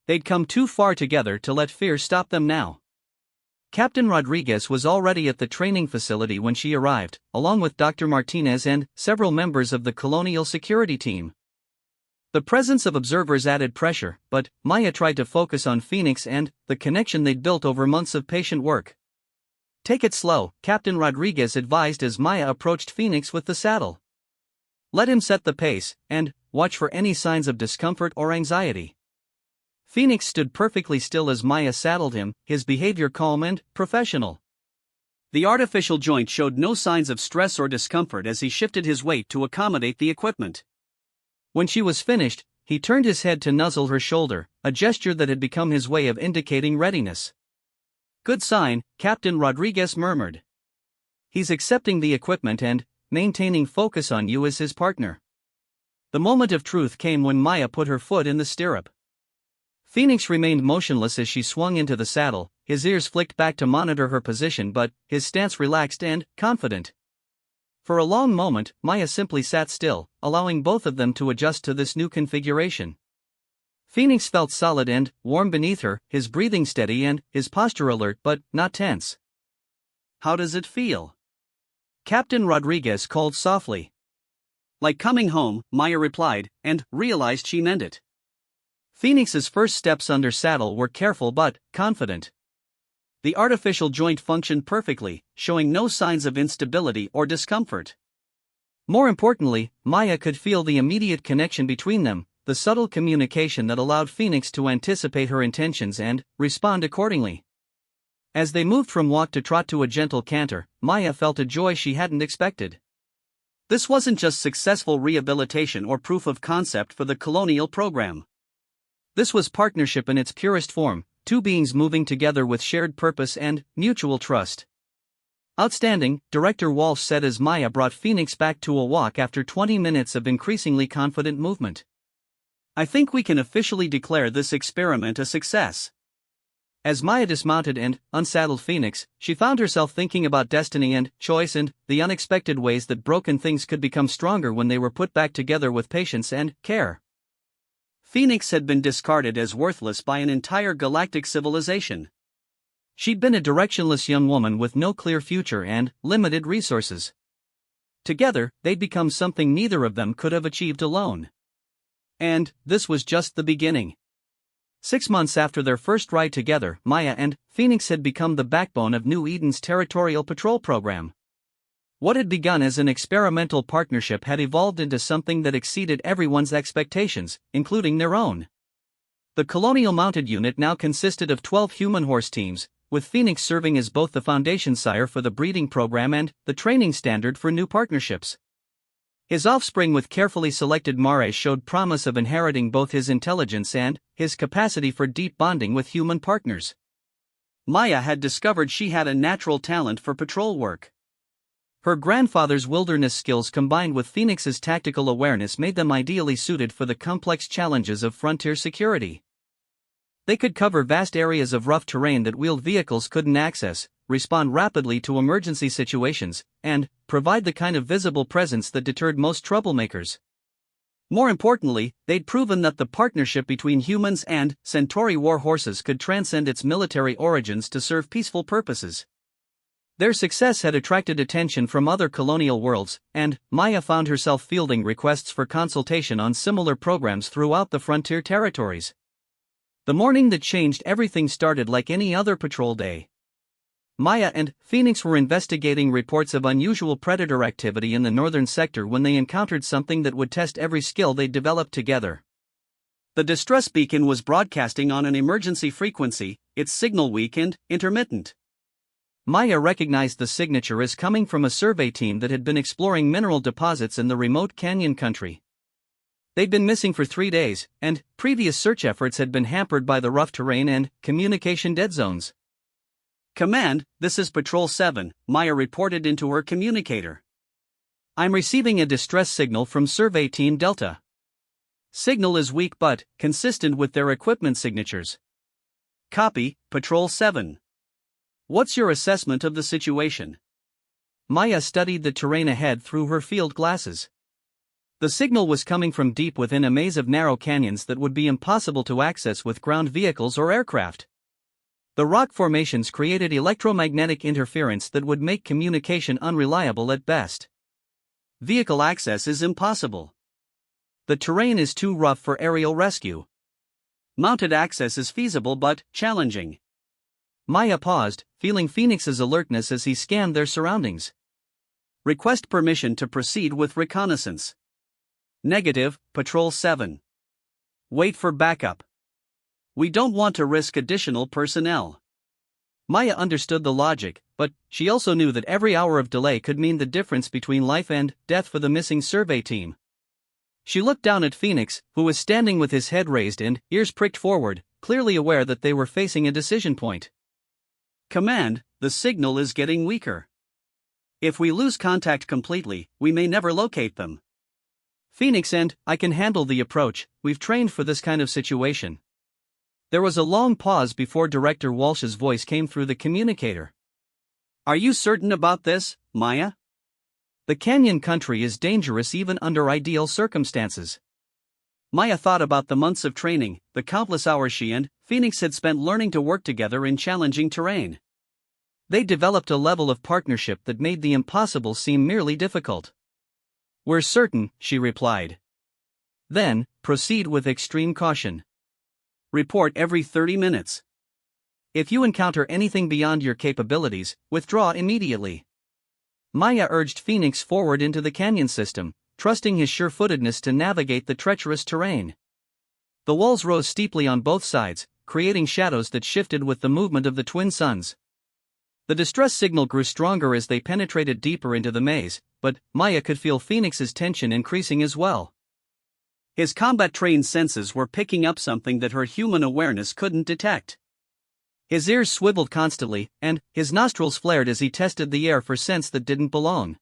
They'd come too far together to let fear stop them now. Captain Rodriguez was already at the training facility when she arrived, along with Dr. Martinez and several members of the Colonial Security team. The presence of observers added pressure, but Maya tried to focus on Phoenix and the connection they'd built over months of patient work. "Take it slow," Captain Rodriguez advised as Maya approached Phoenix with the saddle. "Let him set the pace, and watch for any signs of discomfort or anxiety." Phoenix stood perfectly still as Maya saddled him, his behavior calm and professional. The artificial joint showed no signs of stress or discomfort as he shifted his weight to accommodate the equipment. When she was finished, he turned his head to nuzzle her shoulder, a gesture that had become his way of indicating readiness. "Good sign," Captain Rodriguez murmured. "He's accepting the equipment and maintaining focus on you as his partner." The moment of truth came when Maya put her foot in the stirrup. Phoenix remained motionless as she swung into the saddle, his ears flicked back to monitor her position but his stance relaxed and confident. For a long moment, Maya simply sat still, allowing both of them to adjust to this new configuration. Phoenix felt solid and warm beneath her, his breathing steady and his posture alert but not tense. "How does it feel?" Captain Rodriguez called softly. "Like coming home," Maya replied, and realized she meant it. Phoenix's first steps under saddle were careful but confident. The artificial joint functioned perfectly, showing no signs of instability or discomfort. More importantly, Maya could feel the immediate connection between them, the subtle communication that allowed Phoenix to anticipate her intentions and respond accordingly. As they moved from walk to trot to a gentle canter, Maya felt a joy she hadn't expected. This wasn't just successful rehabilitation or proof of concept for the colonial program. This was partnership in its purest form, two beings moving together with shared purpose and mutual trust. Outstanding, Director Walsh said as Maya brought Phoenix back to a walk after 20 minutes of increasingly confident movement. I think we can officially declare this experiment a success. As Maya dismounted and unsaddled Phoenix, she found herself thinking about destiny and choice and the unexpected ways that broken things could become stronger when they were put back together with patience and care. Phoenix had been discarded as worthless by an entire galactic civilization. She'd been a directionless young woman with no clear future and limited resources. Together, they'd become something neither of them could have achieved alone. And this was just the beginning. 6 months after their first ride together, Maya and Phoenix had become the backbone of New Eden's territorial patrol program. What had begun as an experimental partnership had evolved into something that exceeded everyone's expectations, including their own. The Colonial Mounted Unit now consisted of 12 human horse teams, with Phoenix serving as both the foundation sire for the breeding program and the training standard for new partnerships. His offspring with carefully selected mares showed promise of inheriting both his intelligence and his capacity for deep bonding with human partners. Maya had discovered she had a natural talent for patrol work. Her grandfather's wilderness skills combined with Phoenix's tactical awareness made them ideally suited for the complex challenges of frontier security. They could cover vast areas of rough terrain that wheeled vehicles couldn't access, respond rapidly to emergency situations, and provide the kind of visible presence that deterred most troublemakers. More importantly, they'd proven that the partnership between humans and Centauri war horses could transcend its military origins to serve peaceful purposes. Their success had attracted attention from other colonial worlds, and Maya found herself fielding requests for consultation on similar programs throughout the frontier territories. The morning that changed everything started like any other patrol day. Maya and Phoenix were investigating reports of unusual predator activity in the northern sector when they encountered something that would test every skill they'd developed together. The distress beacon was broadcasting on an emergency frequency, its signal weak and intermittent. Maya recognized the signature as coming from a survey team that had been exploring mineral deposits in the remote canyon country. They'd been missing for 3 days, and previous search efforts had been hampered by the rough terrain and communication dead zones. "Command, this is Patrol 7, Maya reported into her communicator. I'm receiving a distress signal from Survey Team Delta. Signal is weak but consistent with their equipment signatures. Copy, Patrol 7. What's your assessment of the situation?" Maya studied the terrain ahead through her field glasses. The signal was coming from deep within a maze of narrow canyons that would be impossible to access with ground vehicles or aircraft. The rock formations created electromagnetic interference that would make communication unreliable at best. Vehicle access is impossible. The terrain is too rough for aerial rescue. Mounted access is feasible but challenging. Maya paused, feeling Phoenix's alertness as he scanned their surroundings. Request permission to proceed with reconnaissance. Negative, Patrol 7. Wait for backup. We don't want to risk additional personnel. Maya understood the logic, but she also knew that every hour of delay could mean the difference between life and death for the missing survey team. She looked down at Phoenix, who was standing with his head raised and ears pricked forward, clearly aware that they were facing a decision point. "Command, the signal is getting weaker. If we lose contact completely, we may never locate them." "Phoenix and I can handle the approach, we've trained for this kind of situation." There was a long pause before Director Walsh's voice came through the communicator. "Are you certain about this, Maya? The canyon country is dangerous even under ideal circumstances." Maya thought about the months of training, the countless hours she and Phoenix had spent learning to work together in challenging terrain. They developed a level of partnership that made the impossible seem merely difficult. "We're certain," she replied. "Then, proceed with extreme caution. Report every 30 minutes. If you encounter anything beyond your capabilities, withdraw immediately." Maya urged Phoenix forward into the canyon system, trusting his sure-footedness to navigate the treacherous terrain. The walls rose steeply on both sides, creating shadows that shifted with the movement of the twin suns. The distress signal grew stronger as they penetrated deeper into the maze, but Maya could feel Phoenix's tension increasing as well. His combat-trained senses were picking up something that her human awareness couldn't detect. His ears swiveled constantly, and his nostrils flared as he tested the air for scents that didn't belong.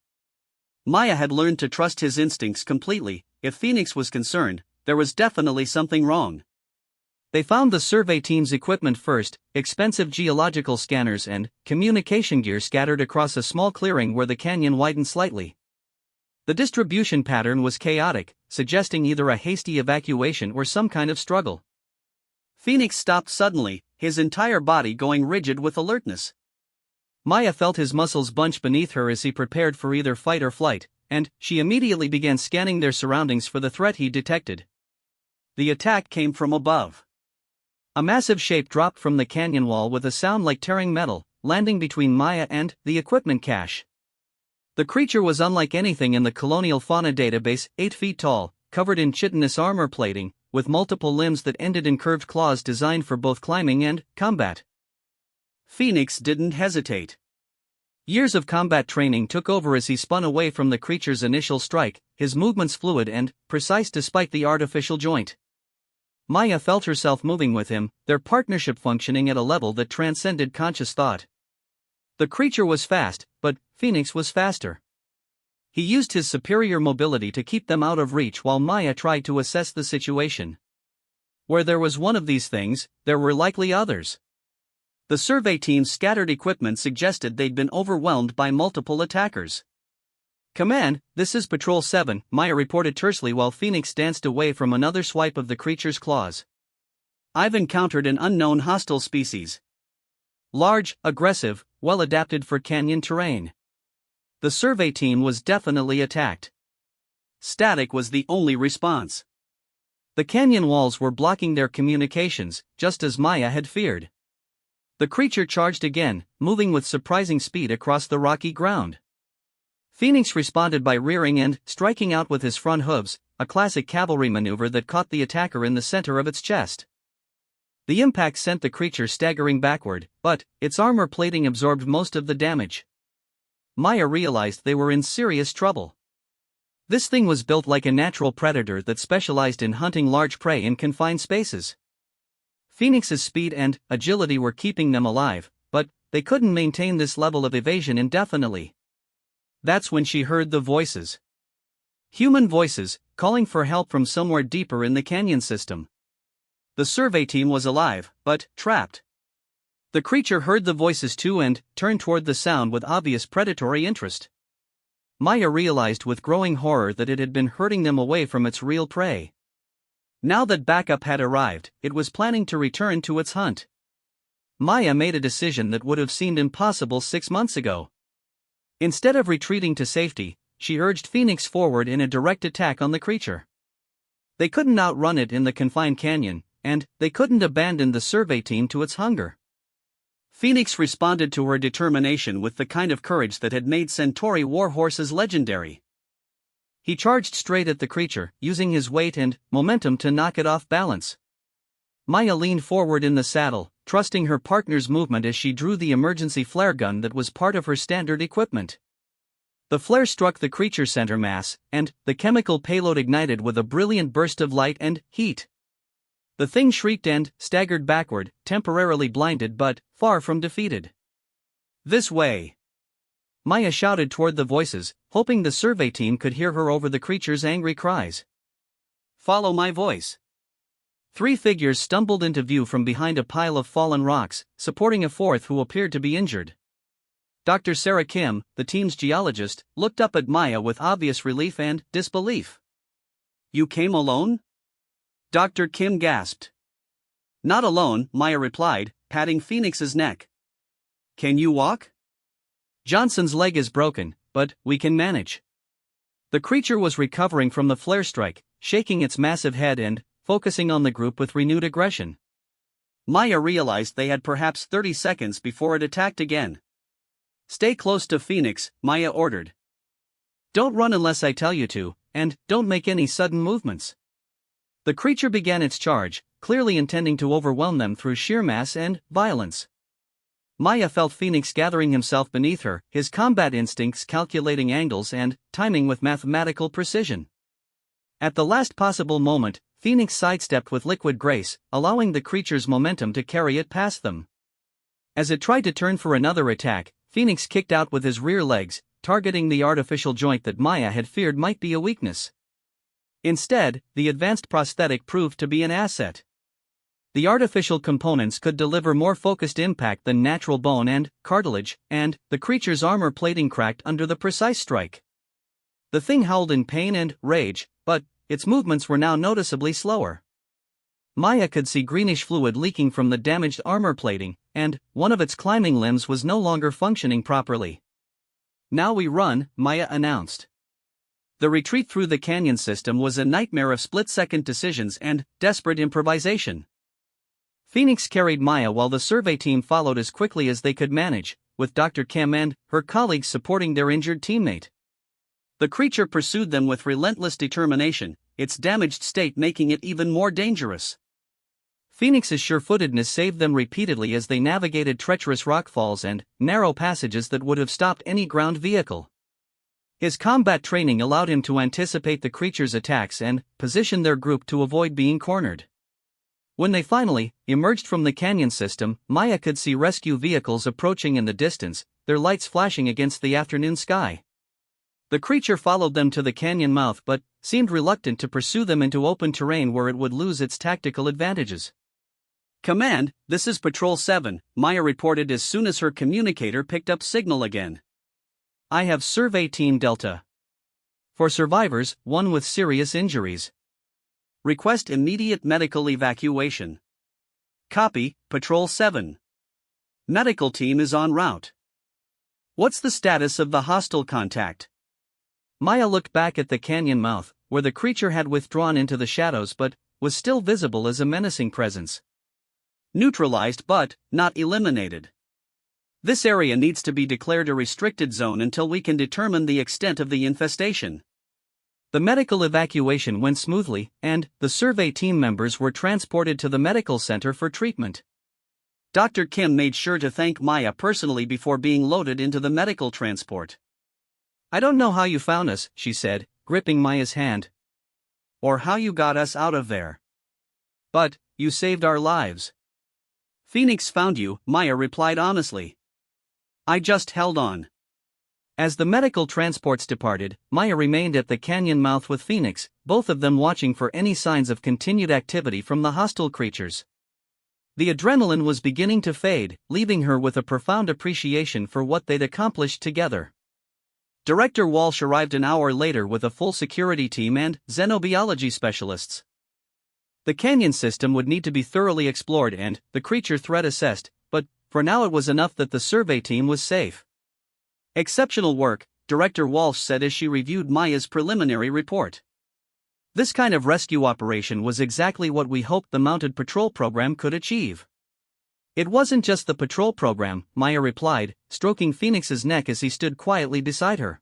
Maya had learned to trust his instincts completely. If Phoenix was concerned, there was definitely something wrong. They found the survey team's equipment first, expensive geological scanners and communication gear scattered across a small clearing where the canyon widened slightly. The distribution pattern was chaotic, suggesting either a hasty evacuation or some kind of struggle. Phoenix stopped suddenly, his entire body going rigid with alertness. Maya felt his muscles bunch beneath her as he prepared for either fight or flight, and she immediately began scanning their surroundings for the threat he detected. The attack came from above. A massive shape dropped from the canyon wall with a sound like tearing metal, landing between Maya and the equipment cache. The creature was unlike anything in the colonial fauna database, 8 feet tall, covered in chitinous armor plating, with multiple limbs that ended in curved claws designed for both climbing and combat. Phoenix didn't hesitate. Years of combat training took over as he spun away from the creature's initial strike, his movements fluid and precise despite the artificial joint. Maya felt herself moving with him, their partnership functioning at a level that transcended conscious thought. The creature was fast, but Phoenix was faster. He used his superior mobility to keep them out of reach while Maya tried to assess the situation. Where there was one of these things, there were likely others. The survey team's scattered equipment suggested they'd been overwhelmed by multiple attackers. "Command, this is Patrol 7, Maya reported tersely while Phoenix danced away from another swipe of the creature's claws. "I've encountered an unknown hostile species. Large, aggressive, well adapted for canyon terrain." The survey team was definitely attacked. Static was the only response. The canyon walls were blocking their communications, just as Maya had feared. The creature charged again, moving with surprising speed across the rocky ground. Phoenix responded by rearing and striking out with his front hooves, a classic cavalry maneuver that caught the attacker in the center of its chest. The impact sent the creature staggering backward, but its armor plating absorbed most of the damage. Maya realized they were in serious trouble. This thing was built like a natural predator that specialized in hunting large prey in confined spaces. Phoenix's speed and agility were keeping them alive, but they couldn't maintain this level of evasion indefinitely. That's when she heard the voices. Human voices, calling for help from somewhere deeper in the canyon system. The survey team was alive, but trapped. The creature heard the voices too and turned toward the sound with obvious predatory interest. Maya realized with growing horror that it had been herding them away from its real prey. Now that backup had arrived, it was planning to return to its hunt. Maya made a decision that would have seemed impossible 6 months ago. Instead of retreating to safety, she urged Phoenix forward in a direct attack on the creature. They couldn't outrun it in the confined canyon, and they couldn't abandon the survey team to its hunger. Phoenix responded to her determination with the kind of courage that had made Centauri war horses legendary. He charged straight at the creature, using his weight and momentum to knock it off balance. Maya leaned forward in the saddle, trusting her partner's movement as she drew the emergency flare gun that was part of her standard equipment. The flare struck the creature's center mass, and the chemical payload ignited with a brilliant burst of light and heat. The thing shrieked and staggered backward, temporarily blinded but far from defeated. "This way!" Maya shouted toward the voices, hoping the survey team could hear her over the creature's angry cries. "Follow my voice." 3 figures stumbled into view from behind a pile of fallen rocks, supporting a fourth who appeared to be injured. Dr. Sarah Kim, the team's geologist, looked up at Maya with obvious relief and disbelief. "You came alone?" Dr. Kim gasped. "Not alone," Maya replied, patting Phoenix's neck. "Can you walk?" "Johnson's leg is broken, but we can manage." The creature was recovering from the flare strike, shaking its massive head and focusing on the group with renewed aggression. Maya realized they had perhaps 30 seconds before it attacked again. "Stay close to Phoenix," Maya ordered. "Don't run unless I tell you to, and don't make any sudden movements." The creature began its charge, clearly intending to overwhelm them through sheer mass and violence. Maya felt Phoenix gathering himself beneath her, his combat instincts calculating angles and timing with mathematical precision. At the last possible moment, Phoenix sidestepped with liquid grace, allowing the creature's momentum to carry it past them. As it tried to turn for another attack, Phoenix kicked out with his rear legs, targeting the artificial joint that Maya had feared might be a weakness. Instead, the advanced prosthetic proved to be an asset. The artificial components could deliver more focused impact than natural bone and cartilage, and the creature's armor plating cracked under the precise strike. The thing howled in pain and rage, but its movements were now noticeably slower. Maya could see greenish fluid leaking from the damaged armor plating, and one of its climbing limbs was no longer functioning properly. "Now we run," Maya announced. The retreat through the canyon system was a nightmare of split-second decisions and desperate improvisation. Phoenix carried Maya while the survey team followed as quickly as they could manage, with Dr. Kim and her colleagues supporting their injured teammate. The creature pursued them with relentless determination, its damaged state making it even more dangerous. Phoenix's sure-footedness saved them repeatedly as they navigated treacherous rockfalls and narrow passages that would have stopped any ground vehicle. His combat training allowed him to anticipate the creature's attacks and position their group to avoid being cornered. When they finally emerged from the canyon system, Maya could see rescue vehicles approaching in the distance, their lights flashing against the afternoon sky. The creature followed them to the canyon mouth but seemed reluctant to pursue them into open terrain where it would lose its tactical advantages. "Command, this is Patrol 7, Maya reported as soon as her communicator picked up signal again. "I have Survey Team Delta. For survivors, one with serious injuries. Request immediate medical evacuation." "Copy, Patrol 7. Medical team is en route." "What's the status of the hostile contact?" Maya looked back at the canyon mouth, where the creature had withdrawn into the shadows but was still visible as a menacing presence. "Neutralized but not eliminated. This area needs to be declared a restricted zone until we can determine the extent of the infestation." The medical evacuation went smoothly, and the survey team members were transported to the medical center for treatment. Dr. Kim made sure to thank Maya personally before being loaded into the medical transport. "I don't know how you found us," she said, gripping Maya's hand. "Or how you got us out of there. But you saved our lives." "Phoenix found you," Maya replied honestly. "I just held on." As the medical transports departed, Maya remained at the canyon mouth with Phoenix, both of them watching for any signs of continued activity from the hostile creatures. The adrenaline was beginning to fade, leaving her with a profound appreciation for what they'd accomplished together. Director Walsh arrived an hour later with a full security team and xenobiology specialists. The canyon system would need to be thoroughly explored and the creature threat assessed, but for now it was enough that the survey team was safe. "Exceptional work," Director Walsh said as she reviewed Maya's preliminary report. "This kind of rescue operation was exactly what we hoped the mounted patrol program could achieve." "It wasn't just the patrol program," Maya replied, stroking Phoenix's neck as he stood quietly beside her.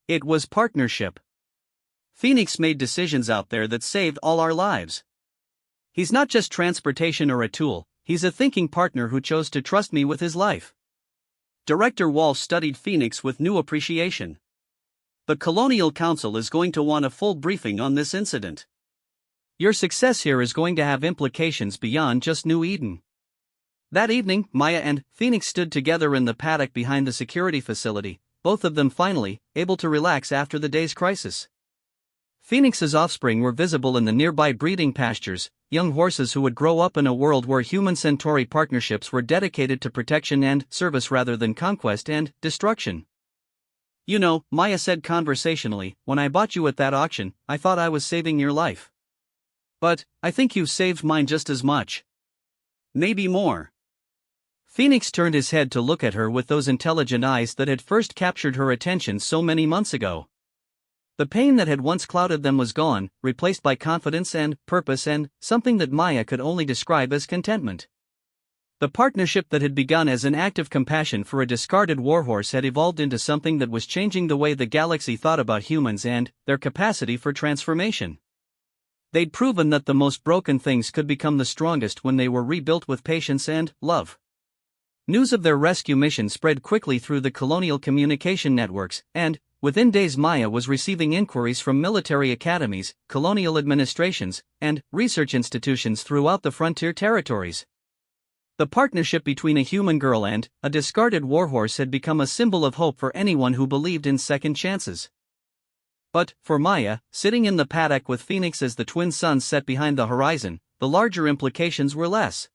"It was partnership. Phoenix made decisions out there that saved all our lives. He's not just transportation or a tool, he's a thinking partner who chose to trust me with his life." Director Walsh studied Phoenix with new appreciation. "The Colonial Council is going to want a full briefing on this incident. Your success here is going to have implications beyond just New Eden." That evening, Maya and Phoenix stood together in the paddock behind the security facility, both of them finally able to relax after the day's crisis. Phoenix's offspring were visible in the nearby breeding pastures, young horses who would grow up in a world where human-centauri partnerships were dedicated to protection and service rather than conquest and destruction. "You know," Maya said conversationally, "when I bought you at that auction, I thought I was saving your life. But I think you've saved mine just as much. Maybe more." Phoenix turned his head to look at her with those intelligent eyes that had first captured her attention so many months ago. The pain that had once clouded them was gone, replaced by confidence and purpose and something that Maya could only describe as contentment. The partnership that had begun as an act of compassion for a discarded warhorse had evolved into something that was changing the way the galaxy thought about humans and their capacity for transformation. They'd proven that the most broken things could become the strongest when they were rebuilt with patience and love. News of their rescue mission spread quickly through the colonial communication networks, and, within days, Maya was receiving inquiries from military academies, colonial administrations, and research institutions throughout the frontier territories. The partnership between a human girl and a discarded warhorse had become a symbol of hope for anyone who believed in second chances. But, for Maya, sitting in the paddock with Phoenix as the twin suns set behind the horizon, the larger implications were less.